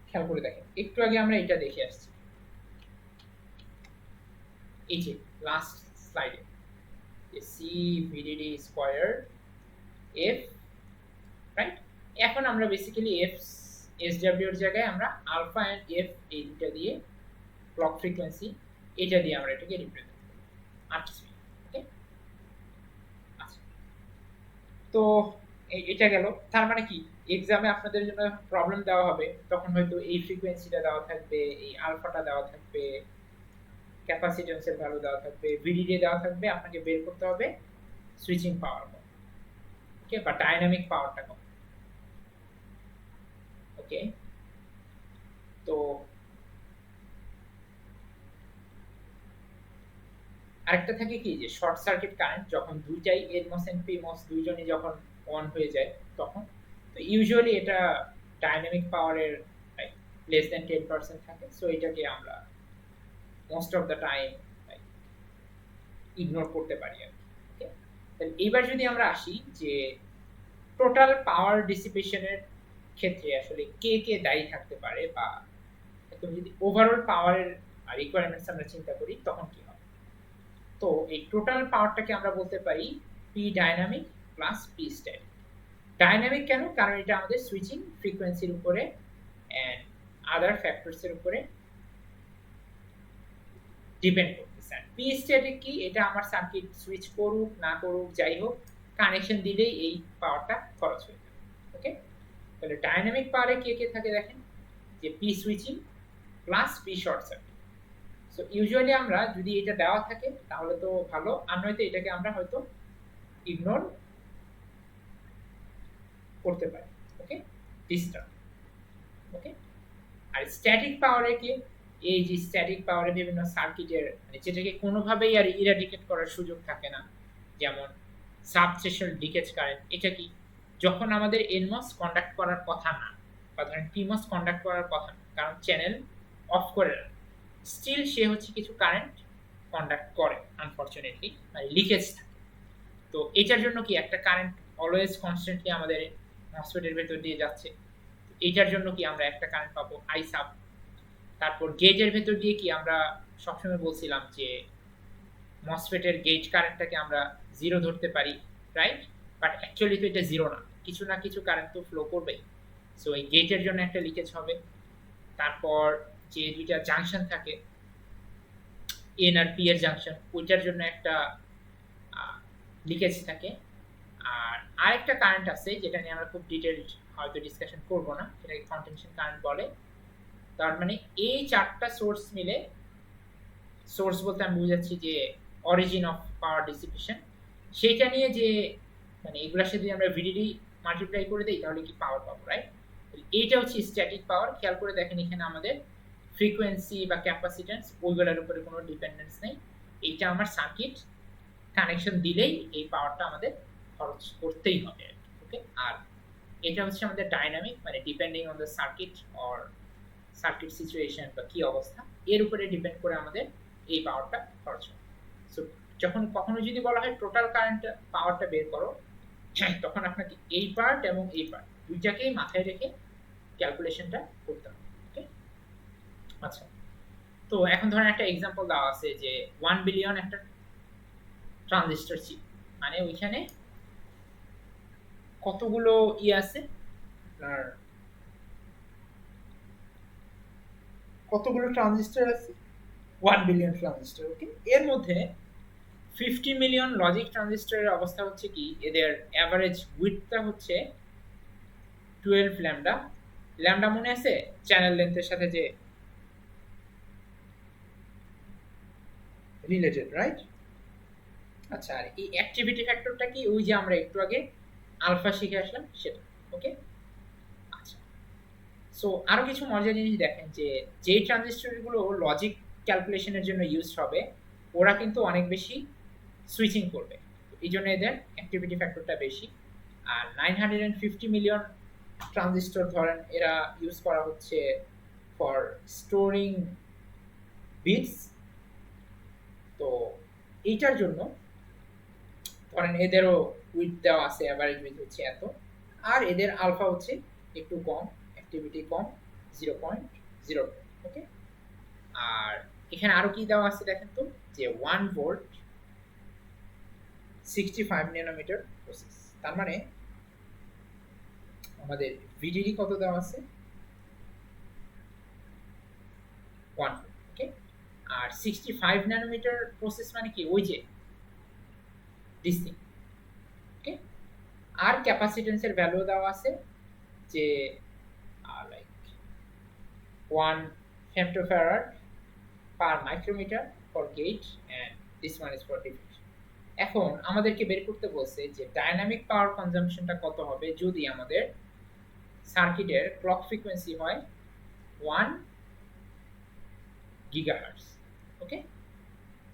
খেয়াল করে দেখেন, একটু আগে আমরা এটা দেখে আসছি, এই যে লাস্ট স্লাইডে C VDD square F, right? এখন আমরা বেসিক্যালি এফ এসডব্লিউ এর জায়গায় আমরা আলফা এন্ড এফ এই দুটো দিয়ে ক্লক ফ্রিকোয়েন্সি এটা দিয়ে আমরা এটাকে রিপ্রেজেন্ট করি আরটিসি। ওকে, আচ্ছা, তো এটা গেল। তার মানে কি, এক্সামে আপনাদের জন্য প্রবলেম দেওয়া হবে, তখন হয়তো এই ফ্রিকোয়েন্সিটা দেওয়া থাকবে, এই আলফাটা দেওয়া থাকবে, ক্যাপাসিট্যান্সের ভ্যালু দেওয়া থাকবে, ভিডিডি দেওয়া থাকবে, আপনাকে বের করতে হবে সুইচিং পাওয়ার কত, ওকে, বা ডাইনামিক পাওয়ারটা কত। ওকে, তো আরেকটা থাকে কি যে শর্ট সার্কিট কারেন্ট, যখন দুইটাই এনমস এন্ড পিমস দুইজনই যখন অন হয়ে যায় তখন, তো ইউজুয়ালি এটা ডাইনামিক পাওয়ারের লেস দ্যান 10% থাকে। সো এটাকে আমরা most of the time ignore করতে পারি আর কি। ওকে, তাহলে এইবার যদি আমরা আসি যে টোটাল পাওয়ার ডিসিপেশনের ক্ষেত্রে আসলে কে কে দায়ী থাকতে পারে, বা একদম যদি ওভারঅল পাওয়ারের রিকোয়ারমেন্টস আমরা চিন্তা করি তখন কি হবে। তো এই টোটাল পাওয়ারটাকে আমরা বলতে পারি P dynamic plus P static. Dynamic কেন? কারণ এটা আমাদের সুইচিং ফ্রিকোয়েন্সির উপরে এন্ড আদার ফ্যাক্টরসের উপরে ডিপেন্ড করতেছে। পি স্ট্যাটিক কি? এটা আমার সার্কিট সুইচ করুক না করুক যাই হোক, কানেকশন দিলেই এই পাওয়ারটা খরচ হয়ে যাবে। ওকে, তাহলে ডাইনামিক পাওয়ারে কে কে থাকে দেখেন, যে P switching plus P short circuit. So usually আমরা যদি এটা দেওয়া থাকে তাহলে তো ভালো, আর নয়তো এটাকে আমরা হয়তো ইগনোর করতে পারি। ওকে, ডিস্টার্ব। ওকে, আর স্ট্যাটিক পাওয়ারে কি? এই যে স্ট্যাটিক পাওয়ারে বিভিন্ন সার্কিটের মানে যেটাকে কোনোভাবেই আর ইরাডিকেট করার সুযোগ থাকে না, যেমন সাবস্টেশনাল লিকেজ কারেন্ট। এটা কি? যখন আমাদের এনমস কন্ডাক্ট করার কথা না, বা ধরেন পিমস কন্ডাক্ট করার কথা না, কারণ চ্যানেল অফ করে রাখে, স্টিল সে হচ্ছে কিছু কারেন্ট কন্ডাক্ট করে, আনফরচুনেটলি মানে লিকেজ থাকে। তো এটার জন্য কি একটা কারেন্ট অলওয়েজ কনস্ট্যান্টলি আমাদের মসফেটের ভেতর দিয়ে যাচ্ছে, এইটার জন্য কি আমরা একটা কারেন্ট পাবো আই সাব। তারপর গেটের ভেতর দিয়ে কি আমরা সবসময় বলছিলাম যে মসফেটের গেট কারেন্টটাকে আমরা জিরো ধরতে পারি, রাইট? বাট অ্যাকচুয়ালি তো এটা জিরো না, কিছু না কিছু কারেন্ট তো ফ্লো করবেই। সো এই গেটের জন্য একটা লিকেজ হবে। তারপর যে দুইটা জাংশন থাকে এন আর পি এর জাংশন, ওইটার জন্য একটা লিকেজ থাকে। আর আরেকটা কারেন্ট আছে যেটা নিয়ে আমরা খুব ডিটেইলড হয়তো ডিসকাশন করব না, এটাকে কন্টেনশন কারেন্ট বলে। তার মানে এই চারটা সোর্স মিলে, সোর্স বলতে আমি বুঝাচ্ছি যে অরিজিন অফ পাওয়ার ডিসিপেশন, সেটা নিয়ে যে মানে এগুলোর সাথে যদি আমরা ভিডিডি মাল্টিপ্লাই করে দিই তাহলে কি পাওয়ার পাবো, রাইট? এইটা হচ্ছে স্ট্যাটিক পাওয়ার। খেয়াল করে দেখেন এখানে আমাদের ফ্রিকোয়েন্সি বা ক্যাপাসিট্যান্স ওইগুলোর উপরে কোনো ডিপেন্ডেন্স নেই, এইটা আমার সার্কিট কানেকশন দিলেই এই পাওয়ারটা আমাদের খরচ করতেই হবে। ওকে, আর এটা হচ্ছে আমাদের ডাইনামিক, মানে depending on the circuit or circuit situation বা কি অবস্থা, এর উপরে ডিপেন্ড করে আমাদের এই পাওয়ারটা খরচ হয়। সো যখন কখনো যদি বলা হয় টোটাল কারেন্ট পাওয়ারটা বের করো, তখন আপনাকে এই পার্ট এবং এই পার্ট দুইটাকেই মাথায় রেখে ক্যালকুলেশনটা করতে হবে। ওকে, আচ্ছা, তো এখন ধরেন একটা এক্সাম্পল দেওয়া আছে যে 1 বিলিয়ন একটা ট্রানজিস্টর চিপ, মানে ওইখানে কতগুলো আছে, আপনার কতগুলো ট্রানজিস্টর আছে? 1 বিলিয়ন ট্রানজিস্টর। ওকে, এর মধ্যে 50 মিলিয়ন লজিক ট্রানজিস্টরের অবস্থা হচ্ছে কি, এদের অ্যাভারেজ উইডথটা হচ্ছে 12 ল্যামডা। ল্যামডা মনে আছে চ্যানেল লেন্থের সাথে যে রিলেটেড, রাইট? আচ্ছা, আর এই অ্যাক্টিভিটি ফ্যাক্টরটা কি? ওই যে আমরা একটু আগে আলফা শিখে আসলাম সেটা। ওকে, আচ্ছা, সো আরো কিছু মজার জিনিস দেখেন যে যেই ট্রানজিস্টরগুলো লজিক ক্যালকুলেশনের জন্য ইউজ হবে ওরা কিন্তু অনেক বেশি সুইচিং করবে, এই জন্য এদের অ্যাক্টিভিটি ফ্যাক্টরটা বেশি। আর 950 মিলিয়ন ট্রানজিস্টর ধরেন এরা ইউজ করা হচ্ছে ফর স্টোরিং বিটস। তো এইটার জন্য ধরেন এদেরও উইথ দেওয়া আছে, অ্যাভারেজ উইথ হচ্ছে এত, আর এদের আলফা হচ্ছে একটু কম, অ্যাক্টিভিটি কম 0.0। ওকে, আর এখানে আরো কি দেওয়া আছে দেখেন তো, যে 1 ভোল্ট 65 ন্যানোমিটার প্রসেস। তার মানে আমাদের ভিডিডি কত দেওয়া আছে 1 ভোল্ট। ওকে, আর 65 ন্যানোমিটার প্রসেস মানে কি, ওই যে দিস থিং। ওকে, আর ক্যাপাসিটেন্সের ভ্যালু দেওয়া আছে যে like 1 femtofarad per micrometer for gate and this one is for diffusion। এখন আমাদেরকে বের করতে বলছে যে ডাইনামিক পাওয়ার কনজাম্পশনটা কত হবে যদি আমাদের সার্কিটের ক্লক ফ্রিকোয়েন্সি হয় 1 গিগাহার্টজ। ওকে,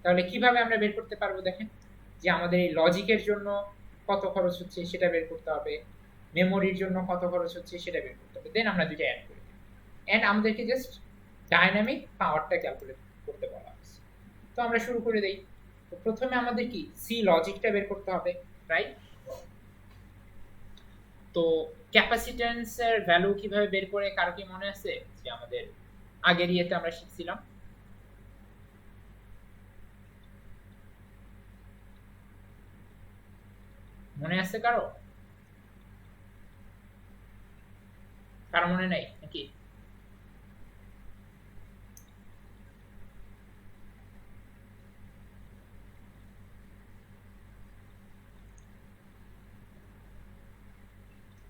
তাহলে কিভাবে আমরা বের করতে পারবো দেখেন, যে আমাদের এই লজিকের জন্য কত খরচ হচ্ছে সেটা বের করতে হবে, মেমোরির জন্য কত খরচ হচ্ছে সেটা বের করতে হবে, দেন আমরা দুইটা অ্যাড করি, এন্ড আমাদেরকে জাস্ট ডাইনামিক পাওয়ারটা ক্যালকুলেট করতে বলা হয়েছে। তো আমরা শুরু করে দেই। তো প্রথমে আমাদের কি সি লজিকটা বের করতে হবে, রাইট? তো ক্যাপাসিট্যান্সের ভ্যালু কিভাবে বের করে কারো কি মনে আছে, যে আমাদের আগের ইয়েতে আমরা শিখছিলাম? মনে আছে কারো? কারো মনে নাই নাকি?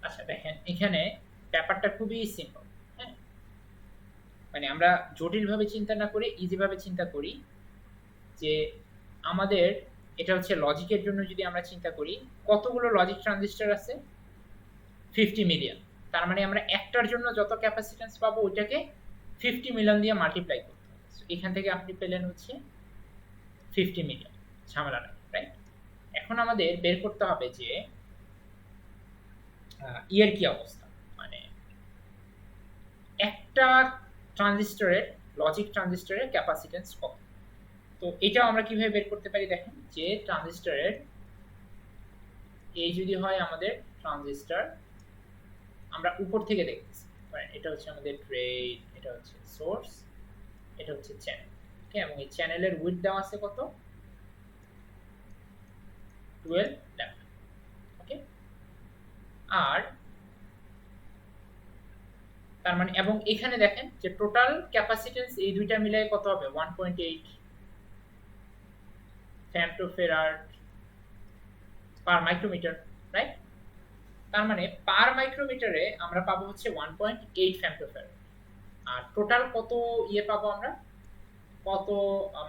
আচ্ছা দেখেন, এখানে ব্যাপারটা খুবই সিম্পল। হ্যাঁ, মানে আমরা জটিল ভাবে চিন্তা না করে ইজি ভাবে চিন্তা করি, যে আমাদের এটা হচ্ছে লজিকের জন্য যদি আমরা চিন্তা করি, কতগুলো লজিক ট্রানজিস্টর আছে 50 মিলিয়ন। তার মানে আমরা একটার জন্য যত ক্যাপাসিট্যান্স পাবো ওইটাকে 50 মিলিয়ন দিয়ে মাল্টিপ্লাই করতে হবে। এখান থেকে আপনি পেলেন হচ্ছে 50 মিলিয়ন, ঝামেলা নাই, রাইট? এখন আমাদের বের করতে হবে যে ইয়ের কি অবস্থা, মানে একটা ট্রানজিস্টরের লজিক ট্রানজিস্টরের ক্যাপাসিট্যান্স কত। তো এটাও আমরা কিভাবে বের করতে পারি দেখেন, যে ট্রানজিস্টরের এই যদি হয় আমাদের ট্রানজিস্টর, আমরা উপর থেকে দেখতেছি, এটা হচ্ছে আমাদের ড্রেন, এটা হচ্ছে সোর্স, এটা হচ্ছে চ্যানেল। ওকে, এবং এই চ্যানেলের উইডথ দেওয়া আছে কত 12 ল্যাম্ডা। ওকে, আর তার মানে এবং এখানে দেখেন যে টোটাল ক্যাপাসিট্যান্স এই দুইটা মিলাই কত হবে 1.8 ফেমটোফেরাড পার মাইক্রোমিটার, রাইট? তার মানে পার মাইক্রোমিটারে আমরা পাবো হচ্ছে 1.8 ফেমটোফেরাড। আর টোটাল কত ইয়ে পাবো আমরা, কত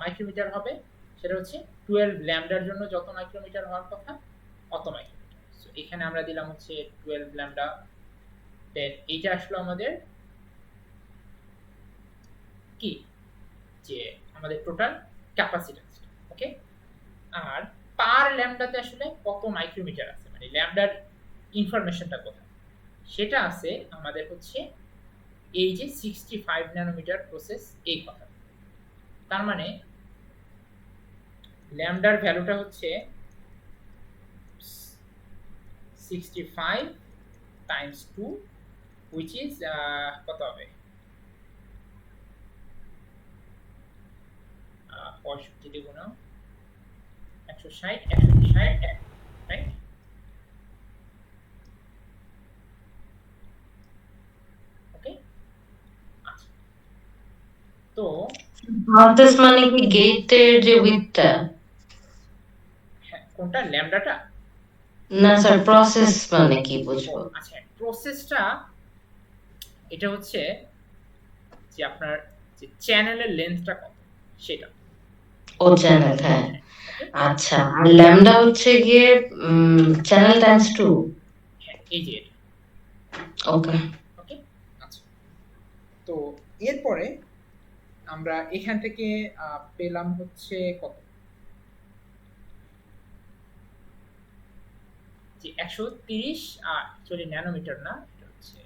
মাইক্রোমিটার হবে, সেটা হচ্ছে 12 ল্যাম্ডার জন্য যত মাইক্রোমিটার হওয়ার কথা অত মাইক্রোমিটার। সো এখানে আমরা দিলাম হচ্ছে 12 ল্যাম্ডা, দেন এইটা আসলো আমাদের কি, যে আমাদের টোটাল ক্যাপাসিট্যান্স। ওকে, আর পার ল্যাম্ডাতে আসলে কত মাইক্রোমিটার আছে, মানে ল্যাম্ডার ইনফরমেশনটা কোথায়, সেটা আছে আমাদের হচ্ছে এই যে 65 ন্যানোমিটার প্রসেস, এই কথা। তার মানে ল্যাম্ডার ভ্যালুটা হচ্ছে 65 টাইমস 2 which is কত হবে 65 দিয়ে গুণ 160 রাইট? ওকে, আচ্ছা, তো this মানে কি গেটের যে উইথটা? হ্যাঁ, কোনটা ল্যাম্ডাটা? না স্যার, প্রসেস মানে কি বুঝবো? আচ্ছা, প্রসেসটা এটা হচ্ছে যে আপনার যে চ্যানেলের লেন্থটা কত সেটা। ও চ্যানেল, হ্যাঁ। আচ্ছা, আর ল্যামডা হচ্ছে গিয়ে চ্যানেল টাইমস 2। হ্যাঁ, এই যে এটা। ওকে, ওকে, আচ্ছা, তো এরপরে আমরা এখান থেকে পেলাম হচ্ছে কত যে 130 অ্যাকচুয়ালি ন্যানোমিটার না, এটা হচ্ছে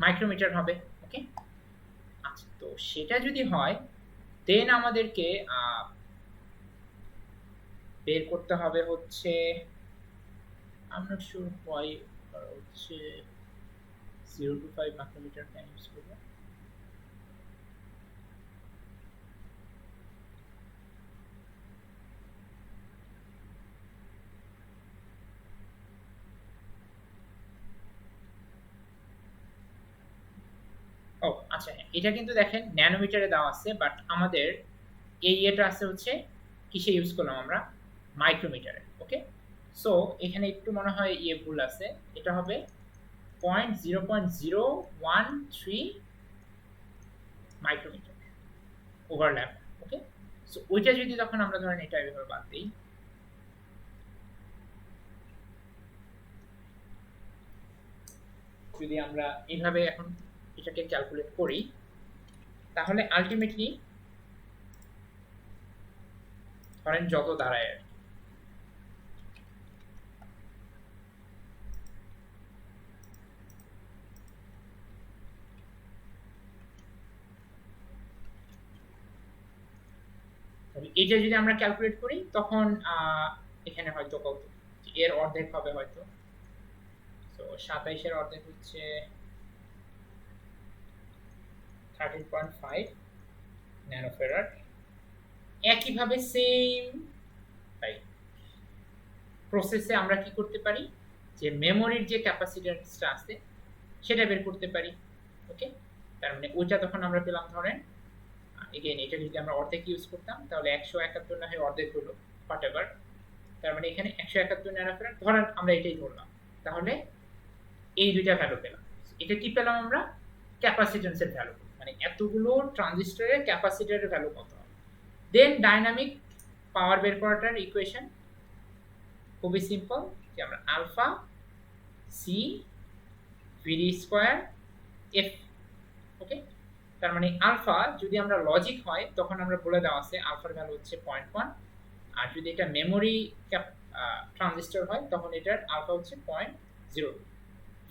মাইক্রোমিটার হবে। ওকে, আচ্ছা, তো সেটা যদি হয় দেন আমাদেরকে বের করতে হবে হচ্ছে, I'm not sure why হচ্ছে 0 to 5 মাইক্রোমিটার টাইমস করব। ও আচ্ছা, হ্যাঁ, এটা কিন্তু দেখেন ন্যানোমিটারে দেওয়া আছে, বাট আমাদের এই এটা আছে হচ্ছে কিসে ইউজ করলাম আমরা, মাইক্রোমিটারে। ওকে, সো এখানে একটু মনে হয় ভুল আছে, এটা হবে 0.013 মাইক্রোমিটার ওভারল্যাপ। ওকে, সো ওইটা যদি তখন আমরা ধরেন এটা এভাবে বাদ দিই, যদি আমরা এইভাবে এখন এটাকে ক্যালকুলেট করি, তাহলে আলটিমেটলি ধরেন যত দাঁড়ায় আর কি। এটা যদি আমরা ক্যালকুলেট করি তখন এখানে হয়তো কত, এর অর্ধেক হবে হয়তো। তো 27 এর অর্ধেক হচ্ছে 13.5 ন্যানোফেরাড। একইভাবে সেম প্রসেসে আমরা কি করতে পারি, যে মেমোরির যে ক্যাপাসিট্যান্সটা আছে সেটা বের করতে পারি। ওকে, তার মানে ওইটা তখন আমরা পেলাম ধরেন, এগেইন এটা যদি আমরা অর্ধেক ইউজ করতাম তাহলে 171 না হয় অর্ধেক হলো হোয়াটএভার, তার মানে এখানে 171 ন্যানোফেরাড ধরেন, আমরা এটাই ধরলাম, তাহলে এই দুইটা ভ্যালু পেলাম। এটা কি পেলাম আমরা, ক্যাপাসিট্যান্সের ভ্যালু, মানে এতগুলো ট্রানজিস্টরের ক্যাপাসিটরের ভ্যালু কত হবে। দেন ডাইনামিক পাওয়ার বের করাটার ইকুয়েশন খুবই সিম্পল, যে আমরা আলফা সি ভিডি স্কয়ার এফ। ওকে, তার মানে আলফা যদি আমরা লজিক হয় তখন আমরা বলে দেওয়া আছে আলফার ভ্যালু হচ্ছে 0.1, আর যদি এটা মেমোরি ট্রানজিস্টর হয় তখন এটার আলফা হচ্ছে 0.02।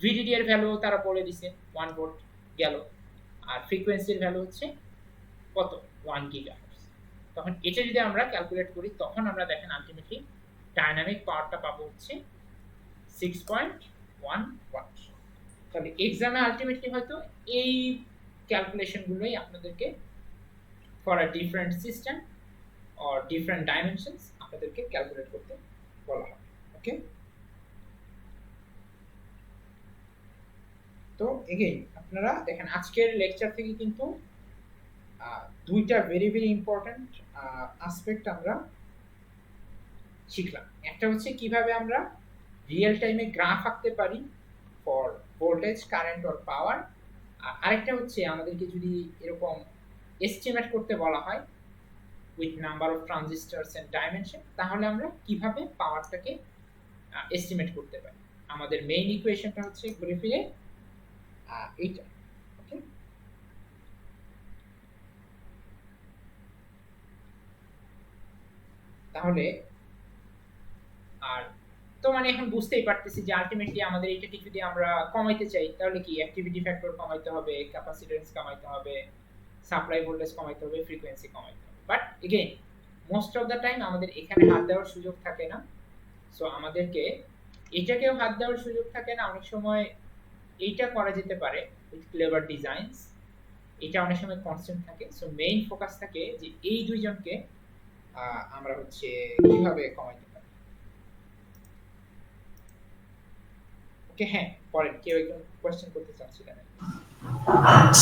ভিডিডি এর ভ্যালু তারা বলে দিছে 1 ভোল্ট গেল, আর ফ্রিকোয়েন্সির ভ্যালু হচ্ছে কত, 1 গিগাহার্টজ। তখন এটা যদি আমরা ক্যালকুলেট করি তখন আমরা দেখেন আলটিমেটলি ডাইনামিক পাওয়ারটা পাবো হচ্ছে 6.1 ওয়াট। তাহলে এক্সামে আলটিমেটলি হয়তো এই ক্যালকুলেশনগুলোই আপনাদেরকে for a different system or different dimensions আপনাদেরকে ক্যালকুলেট করতে বলা হবে। ওকে, তো এগেইন আপনারা দেখেন আজকের লেকচার থেকে কিন্তু দুইটা ভেরি ভেরি ইম্পর্ট্যান্ট আসপেক্ট আমরা শিখলাম। একটা হচ্ছে কিভাবে আমরা রিয়েল টাইমে গ্রাফ আঁকতে পারি for voltage, current or power, আর আরেকটা হচ্ছে আমাদেরকে যদি এরকম এস্টিমেট করতে বলা হয় with number of transistors and dimension, তাহলে আমরা কিভাবে পাওয়ারটাকে এস্টিমেট করতে পারি। আমাদের মেইন ইকুয়েশনটা হচ্ছে ঘুরে ফিরে এইটা। ওকে, তাহলে আর তো মানে এখন বুঝতেই পারতেছি যে আলটিমেটলি আমাদের এটাকে যদি আমরা কমাইতে চাই তাহলে কি অ্যাক্টিভিটি ফ্যাক্টর কমাইতে হবে, ক্যাপাসিট্যান্স কমাইতে হবে, সাপ্লাই ভোল্টেজ কমাইতে হবে, ফ্রিকোয়েন্সি কমাইতে হবে। But again most of the time আমাদের এখানে হাত দেওয়ার সুযোগ থাকে না, সো আমাদেরকে এটাকেও হাত দেওয়ার সুযোগ থাকে না। অনেক সময় এইটা করা যেতে পারে উইথ ক্লেভার ডিজাইনস, এটা অনেক সময় কনস্ট্যান্ট থাকে। সো মেইন ফোকাস থাকে যে এই দুইজনকে আমরা হচ্ছে কিভাবে কমাইতে পারি। ওকে, হ্যাঁ, পরে কেউ একজন কোশ্চেন করতে চাচ্ছিলেন।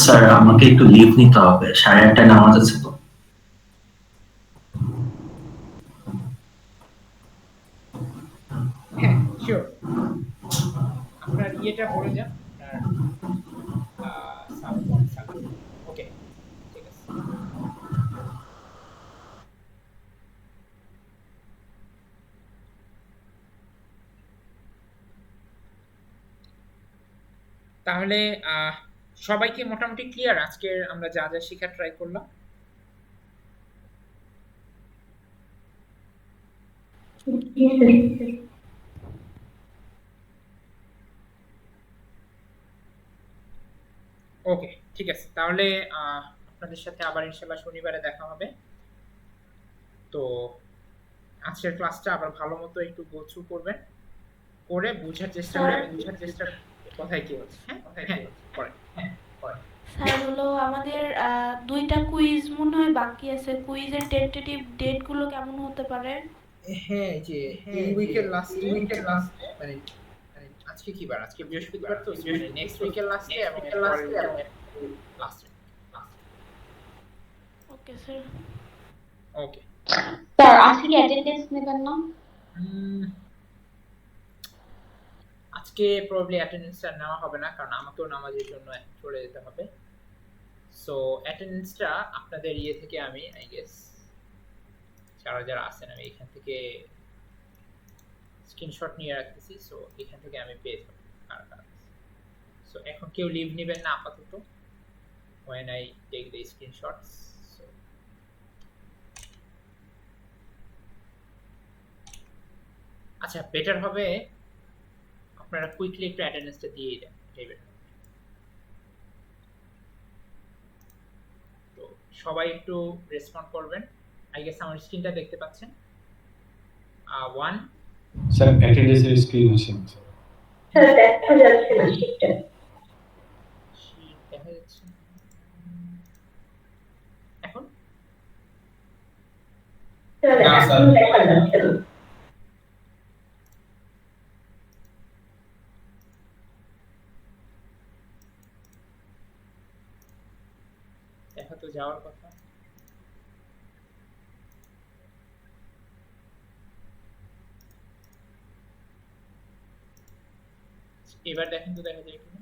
স্যার আমাকে একটু লিভ নিতে হবে, 8:30টায় নামাজ আছে তো। হ্যাঁ শিওর, আপনার ইয়েটা পড়ে যান, আপনার ওকে, ঠিক আছে। তাহলে সবাইকে মোটামুটি ক্লিয়ার আজকে আমরা যা যা শেখার ট্রাই করলাম? ওকে, ঠিক আছে। তাহলে আপনাদের সাথে আবার ইনশাআল্লাহ শনিবারে দেখা হবে। তো আজকের ক্লাসটা আবার ভালো মতো একটু গো থ্রু করবেন, করে বোঝার চেষ্টা কোথায় কি হচ্ছে। হ্যাঁ, পরে। স্যার হলো আমাদের 2টা কুইজ মনে হয় বাকি আছে। কুইজের টেন্টেটিভ ডেটগুলো কেমন হতে পারে? হ্যাঁ, যে এই উইকের লাস্টে মানে আজকে কি বার? আজকে বৃহস্পতিবার, তো নেক্সট উইকের লাস্টে এবং লাস্টে। Okay sir. ওকে। স্যার আজকে কি অ্যাটেন্ডেন্স নেবেন না? আজকে প্রবাবলি অ্যাটেন্ডেন্সটা নেওয়া হবে না, কারণ আমাকেও নামাজের জন্য চলে যেতে হবে। সো অ্যাটেন্ডেন্সটা আপনাদের ইয়ে থেকে আমি আই গেস যারা যারা আছেন আমি এখান থেকে স্ক্রিনশট নিয়ে রাখতেছি। সো এখান থেকে আমি পেয়ে যাবো কার কার। সো এখন কেউ লিভ নেবেন না আপাতত, when I take the screenshots. So আচ্ছা, বেটার হবে আপনারা কুইকলি একটু অ্যাটেন্ডেন্সটা দিয়ে দেন, এটাই better। তো সবাই একটু রেসপন্ড করবেন। আই গেস আমার স্ক্রিনটা দেখতে পাচ্ছেন। 1 স্যার অ্যাটেন্ডেন্সের স্ক্রিন আছে স্যার দেখা যাচ্ছে না শিটটা। দেখা যাচ্ছে এখন? স্যার না, এখন স্যার। দেখা যাচ্ছে না। দেখা তো যাওয়ার কথা। এবার দেখেন তো দেখা যায় কিনা।